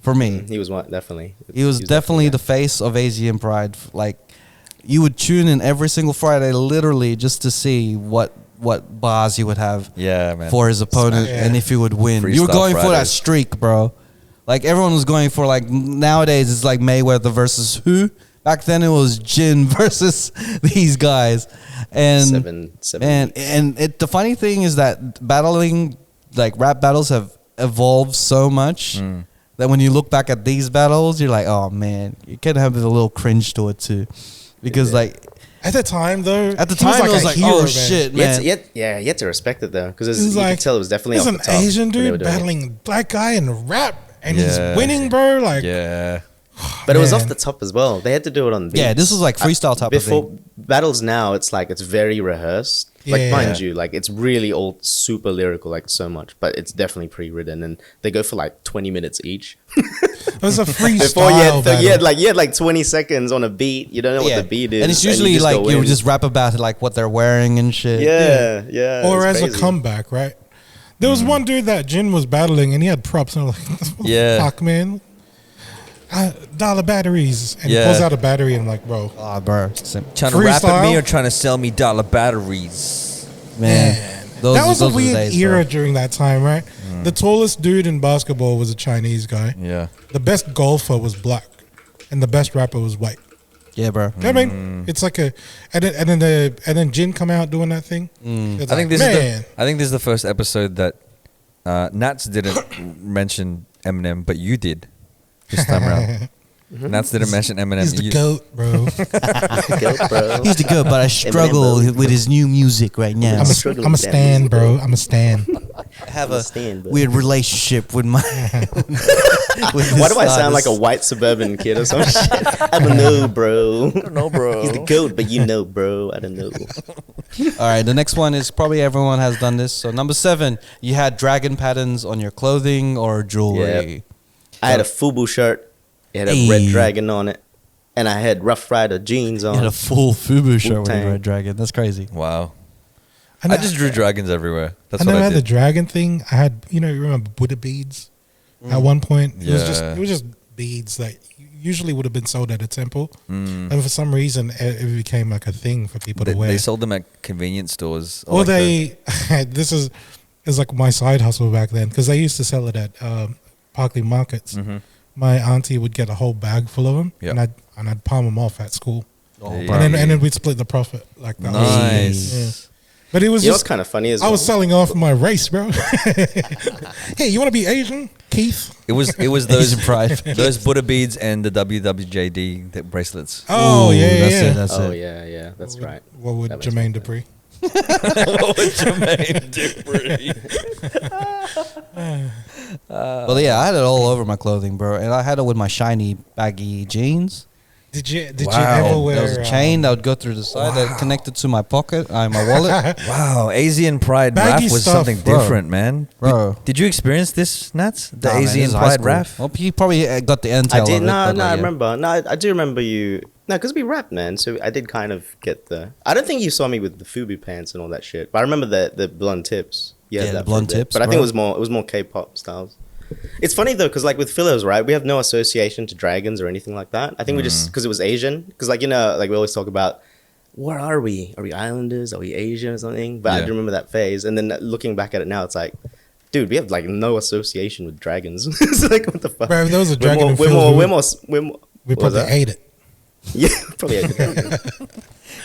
for me. He was one, definitely. He was definitely the face of Asian Pride. Like you would tune in every single Friday, literally just to see what bars he would have Yeah, man. for his opponent Yeah. and if he would win. You were Freestyle going for that Fridays. streak, bro. Like everyone was going for like nowadays it's like Mayweather versus who? Back then it was Jin versus these guys. And seven. and the funny thing is that battling like rap battles have evolved so much that when you look back at these battles, you're like, oh man, you can have a little cringe to it too, because Yeah. like At the time, though, at the he was time it was a like, hero, oh man. shit, man. You had to respect it though, because It was you like, could tell it was definitely there's off an the top. Asian when they were dude doing it. battling black guy in rap, and he's Yeah. winning, bro. Like, Yeah. But it was Man. off the top as well. They had to do it on beats. Yeah, this was like freestyle type of Before thing. battles now, it's like it's very rehearsed. Like Yeah. mind you, like it's really all super lyrical, like so much. But it's definitely pre-written, and they go for like 20 minutes each. it was a freestyle Before battle. you had like 20 seconds on a beat. You don't know what the beat is, and it's usually you just like go you in. just rap about like what they're wearing and shit. yeah. or it's as a crazy. comeback, right? There was one dude that Jin was battling, and he had props, and I'm like, what Yeah. the fuck, man. Dollar batteries, and Yeah. he pulls out a battery, and I'm like, bro, Ah, bro. Trying to rap at Freestyle? me or trying to sell me dollar batteries? Man. Those, that was a those were the weird days, era bro. during that time, right? The tallest dude in basketball was a Chinese guy. Yeah. The best golfer was black, and the best rapper was white. Yeah, bro. You know what I mean, it's like and then Jin come out doing that thing. It's I think like, this is the first episode that Nats didn't mention Eminem, but you did this time around. Nats didn't mention Eminem. he's the You- goat, bro. Go, bro. He's the good, but I struggle Eminem, bro. with his new music right now. struggling I'm a with that stan, music, bro. bro. I'm a stan. I have I'm a a stan, bro. weird relationship with my. with Why this do I sound like artist. a white suburban kid or some shit? I don't know, bro. I don't know, bro. He's the goat, but you know, bro. I don't know. All right, the next one is probably everyone has done this. So number 7, you had dragon patterns on your clothing or jewelry. I had a FUBU shirt. It had a Hey. red dragon on it. And I had Rough Rider jeans You on. had a full FUBU shirt with a Wu-Tang. red dragon. That's crazy. Wow. And I just drew dragons everywhere. That's I what never I had the did. dragon thing. I had, you remember Buddha beads? At one point, it Yeah. was just beads that usually would have been sold at a temple, Mm. and for some reason, it became like a thing for people to wear. They sold them at convenience stores. Or like this is like my side hustle back then, because they used to sell it at Parkley markets. Mhm. My auntie would get a whole bag full of them, Yep. and I'd palm them off at school, Oh, Hey. bro. and then we'd split the profit like that. Nice. Yeah. But it was You know what's just kind of funny as I well? was selling off my race, bro. Hey, you want to be Asian, Keith? It was those Asian pride. those Buddha beads and the WWJD bracelets. Oh Ooh, yeah, that's yeah. it. That's Oh it. yeah, that's right. What would That makes Jermaine more Dupri? Well, yeah, I had it all over my clothing, bro, and I had it with my shiny baggy jeans. Did you Wow. ever wear? There was a chain that would go through the side that connected to my pocket, my wallet, Wow, AZN Pride Baggy RAF was stuff, something bro. different, man. bro. Did you experience this, Nats? The Nah, man, this AZN is high Pride school. RAF? Well, you probably got the intel. I did. Of it, No, but, no, like, I yeah. remember. No, I do remember you. No, because we rapped, man. So I did kind of get the. I don't think you saw me with the Fubu pants and all that shit. But I remember the blonde tips. Yeah, that the for a blonde bit. tips, But I think bro. it was more K-pop styles. It's funny though, because like with fillers, right? We have no association to dragons or anything like that. I think we just because it was Asian. Because like like we always talk about, what are we? Are we islanders? Are we Asian or something? But I Yeah. do remember that phase. And then looking back at it now, it's like, dude, we have like no association with dragons. It's like what the fuck? Bro, if there was a We're dragon more, in we're Phil's, more, we we're more, we're more. we what was probably that? ate it. Yeah, probably ate the dragon.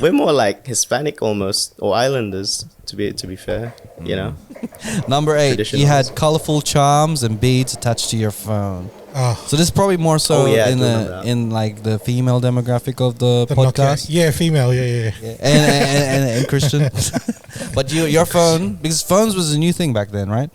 We're more like Hispanic almost, or islanders to be fair. You know, Number 8, Traditional you had ones. colorful charms and beads attached to your phone. Oh, So this is probably more so Oh, yeah, I in do remember the that. in like the female demographic of the the Nokia. podcast. Yeah, female. Yeah. Yeah, and Christian. But your phone, because phones was a new thing back then, right?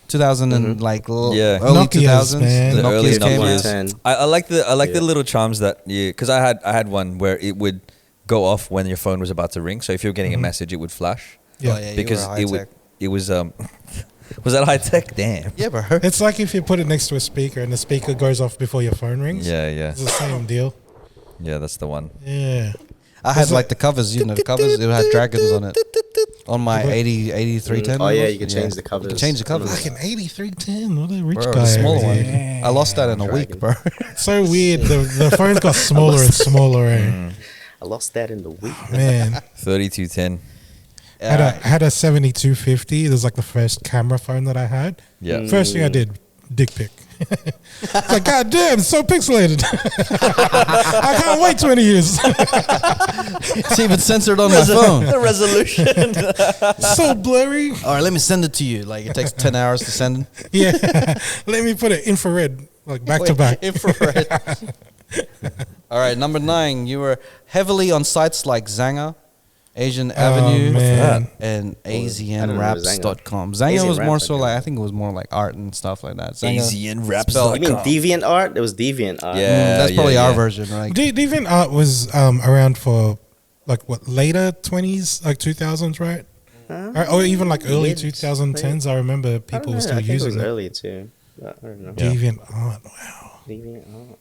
2000 and like Yeah. early Nokias, 2000s. man. The early Nokias came Nokias. out. 10. I like the Yeah. little charms that you, because I had one where it would go off when your phone was about to ring. So if you were getting a message, it would flash Yeah. Oh, yeah, you because were it would high-tech. it was was that high tech? Damn. Yeah, bro. It's like if you put it next to a speaker and the speaker goes off before your phone rings. Yeah, It's the same deal. that's the one. Yeah. I had Was like it- the covers, you know, the covers. It had dragons on it. On my 8310. Oh yeah, you could change the You covers. could change the covers. Like an 8310. What a rich Bro, guy. the smaller over one. here. I lost that in a Dragon. week, bro. So weird. The phones got smaller and smaller. I lost that in the week. Man. 3210. I had a 7250. It was like the first camera phone that I had. Yeah. First thing I did, dick pic. It's like, God damn, it's so pixelated. I can't wait 20 years. It's even censored on my phone. The resolution. So blurry. All right, let me send it to you. Like it takes 10 hours to send. Yeah. Let me put it infrared, like back to back. Infrared. All right, number 9. You were heavily on sites like Zanga, Asian Avenue, man. and I don't remember AZNRaps.com. Zanga AZN was more Raps, so I like, I think it was more like art and stuff like that. Zanga, AZN Raps. spelled- You mean Deviant Art? There was Deviant Art. Yeah. that's probably our yeah. version, right? DeviantArt was around for like what, later 20s, like 2000s, right? Or even like early Mid- 2010s. I remember I don't people know, were still I think it was using it. earlier too. But I don't know. Yeah. DeviantArt. Wow. Deviant Art.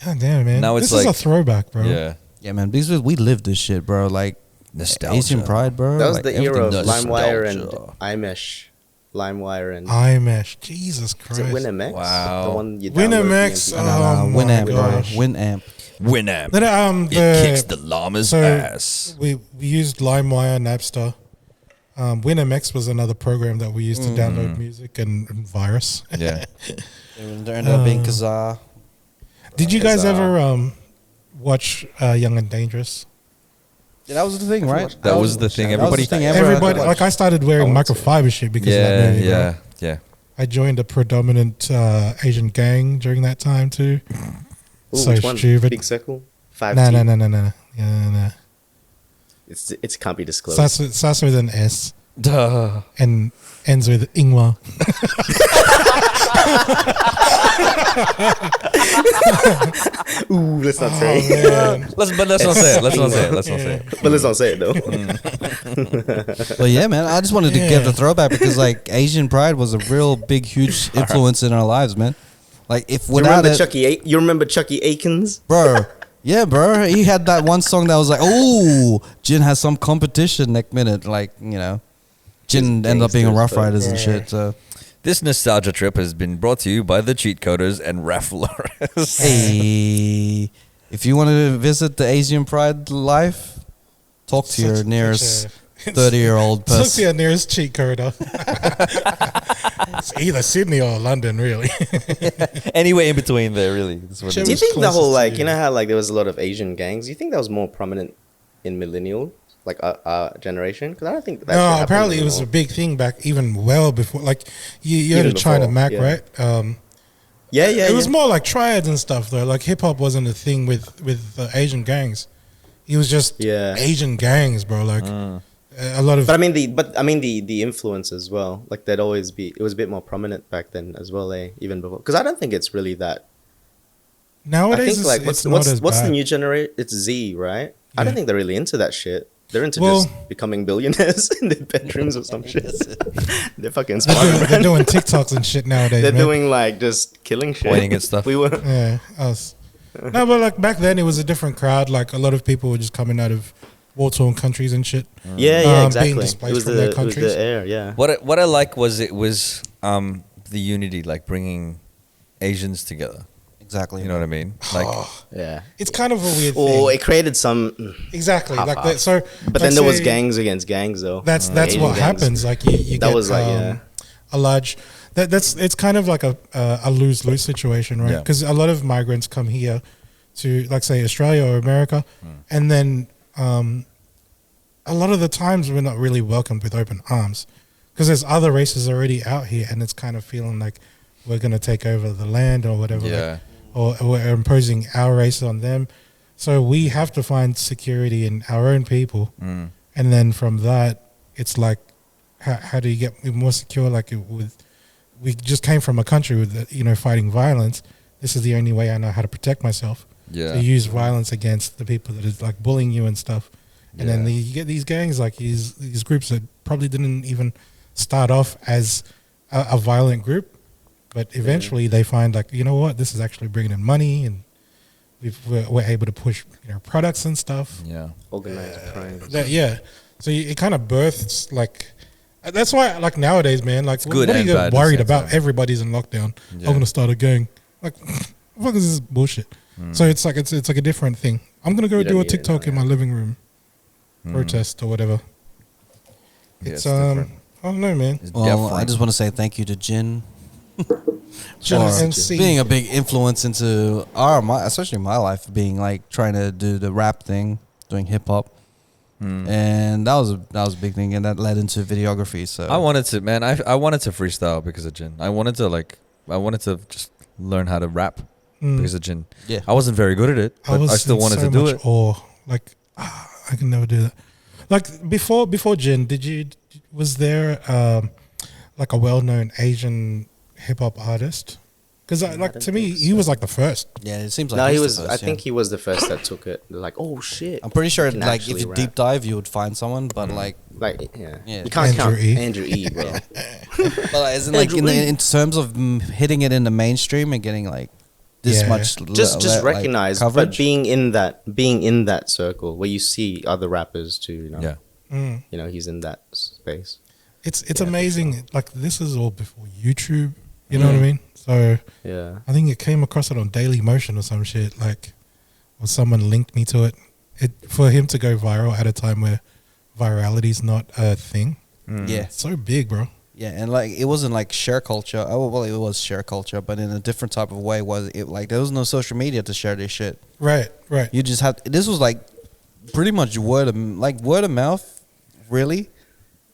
God damn, man. Now it's this is like- a throwback, bro. Yeah. Yeah, man. Because we lived this shit, bro. Like Nostalgia. Asian Pride, bro. That was like, the era of everything- LimeWire and Nostalgia. iMesh. LimeWire and iMesh. Jesus is Christ. it WinMX? Wow. The one you download WinMX, the MP3. oh my Winamp, bro. gosh. Winamp. Winamp. Then, It kicks the llama's so ass. we used LimeWire, Napster. WinMX was another program that we used to download music and virus. Yeah. There ended up being Kazaa. Did you guys Kazaa. ever watch Young and Dangerous? Yeah, that was the thing, right? That was the thing. That was the Everybody. thing Everybody, had to like I started wearing microfiber shit because of that Yeah. movie. bro. Yeah. I joined a predominant Asian gang during that time too. Ooh, So which one? stupid. Big Circle? 5T? No. Yeah, no. It can't be disclosed. Starts with an S Duh. and ends with Ingwa. Ooh, let's not Oh, say it. man. Let's not say it. Let's not say it. Let's not say it. But let's not say it though. Well, yeah, man. I just wanted to give the throwback because like Asian Pride was a real big, huge influence in our lives, man. Like if You without remember it, You remember Chucky Akins? bro. Yeah, bro. He had that one song that was like, "Oh, Jin has some competition next minute." Like, you know, Jin ended up being a Rough Riders and shit. So, This nostalgia trip has been brought to you by the Cheatcoders and Raf Lawrence. hey, if you want to visit the Asian Pride life, talk to your nearest 30-year-old Look to person. your nearest cheat coder. It's either Sydney or London, really. Anywhere in between there, really. That's what it Sure. Do you is. think the whole closest to like you. you know how like there was a lot of Asian gangs? Do you think that was more prominent in millennials? like our generation? Because I don't think that. No, apparently it was a big thing back even well before. Like you heard of China before, Mac, yeah. right? Yeah. It was more like triads and stuff though. Like hip hop wasn't a thing with Asian gangs. It was just Asian gangs, bro. Like a lot of. But I mean the influence as well. Like there'd always be. It was a bit more prominent back then as well. Even before, because I don't think it's really that. Nowadays, I think it's not as what's the bad. new generation? It's Z, right? I Yeah. don't think they're really into that shit. They're into Well- just becoming billionaires in their bedrooms or some shit. They're fucking They're smart. doing TikToks and shit nowadays. They're man. doing like just killing shit. Pointing at stuff. We were. Yeah, us. No, but like back then, it was a different crowd. Like a lot of people were just coming out of war-torn countries and shit. Yeah, being exactly. displaced It was from their the countries. air. Yeah. What I like was the unity, like bringing Asians together. Exactly. You know what I mean? Like, Yeah. It's kind of a weird Or thing. it created some. Exactly, like half-half. that. So, But like, then there was say- gangs against gangs, though. That's Asian what gangs. happens. Like you That get was like, yeah. a large. It's kind of like a lose situation, right? Yeah. Because a lot of migrants come here to, like, say, Australia or America, and then a lot of the times we're not really welcomed with open arms because there's other races already out here, and it's kind of feeling like we're gonna take over the land or whatever. yeah. Like, or we're imposing our race on them. So we have to find security in our own people. Mm. And then from that, it's like, how do you get more secure? Like we just came from a country with, fighting violence. This is the only way I know how to protect myself. Yeah. To use violence against the people that is like bullying you and stuff. And then Yeah. you get these gangs, like these groups that probably didn't even start off as a violent group. But eventually they find like, you know what, this is actually bringing in money, and we're able to push products and stuff. Yeah. Organized crime. So it kind of births like, that's why like nowadays, man, like good what are and you bad at the worried same about? time. Everybody's in lockdown. Yeah. I'm gonna start a gang. Like, what the fuck is this bullshit? So it's like a different thing. I'm gonna go You don't do a need it, TikTok no, in my living room, protest or whatever. Yeah, It's different. I don't know, man. It's Well, different. I just want to say thank you to Jin Jin for MC. being a big influence into especially my life, being like trying to do the rap thing, doing hip hop, and that was a big thing, and that led into videography. So I wanted to, man. I wanted to freestyle because of Jin. I wanted to just learn how to rap because of Jin. Yeah. I wasn't very good at it, but I still in wanted so to do much it. awe. Like, I can never do that. Like before Jin, was there like a well-known Asian hip hop artist? Because like to me, he was like the first. yeah, it seems like No, he he's the was. first, I yeah. think he was the first that took it. They're like, oh shit. I'm pretty sure You can like if actually you rap. deep dive, you would find someone, but like, Like, yeah. Yeah. You can't count Andrew E. Andrew E, bro. but as in like in terms of hitting it in the mainstream and getting like this Yeah. much, just like, recognize, but coverage. being in that circle where you see other rappers too. Yeah. He's in that space. It's amazing. Like this is all before YouTube. You know what I mean? So Yeah. I think it came across it on Daily Motion or some shit. Like, or someone linked me to it. For him to go viral at a time where virality's not a thing. yeah. It's so big, bro. Yeah, and like it wasn't like share culture. Oh well, it was share culture, but in a different type of way. Was it like there was no social media to share this shit? Right. You just have. This was like pretty much word of mouth, really.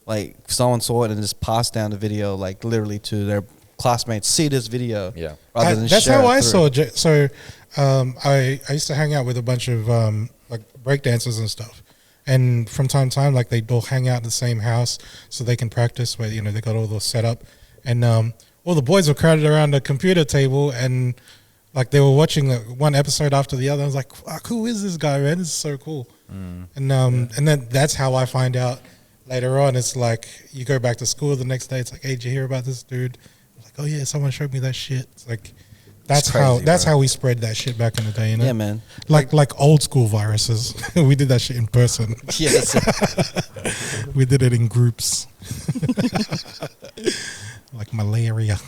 Like someone saw it and just passed down the video, like literally to their classmates. See this video. Yeah. Rather than That's share how it I through. saw. So, I used to hang out with a bunch of like breakdancers and stuff, and from time to time, like they'd all hang out in the same house so they can practice. Where they got all those set up, and all the boys were crowded around the computer table, and like they were watching one episode after the other. I was like, "Fuck, who is this guy, man? This is so cool." And then that's how I find out later on. It's like you go back to school the next day. It's like, "Hey, did you hear about this dude?" Like, oh yeah, someone showed me that shit. It's like that's crazy, how we spread that shit back in the day, Yeah, man. Like old school viruses. We did that shit in person. Yes. We did it in groups. Like malaria.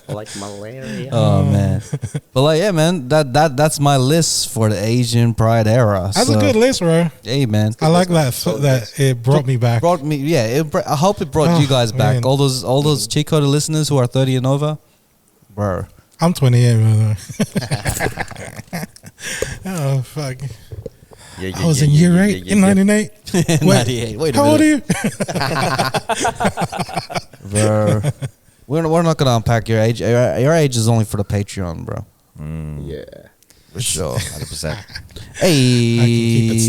Like malaria. Oh man. But like yeah, man. That's my list for the Asian Pride era. That's So, a good list, bro. Hey man. I like that it brought me back. Brought me, yeah. I hope it brought Oh, you guys back. man. All those Cheatcoder listeners who are 30 and over, bro. I'm 28, by the way. Oh fuck! Yeah, I was in year 8 in '98. 98. Wait a How old are minute. you? Bro. We're not gonna unpack your age. Your age is only for the Patreon, bro. Yeah. For sure. 100%. Hey. I can keep it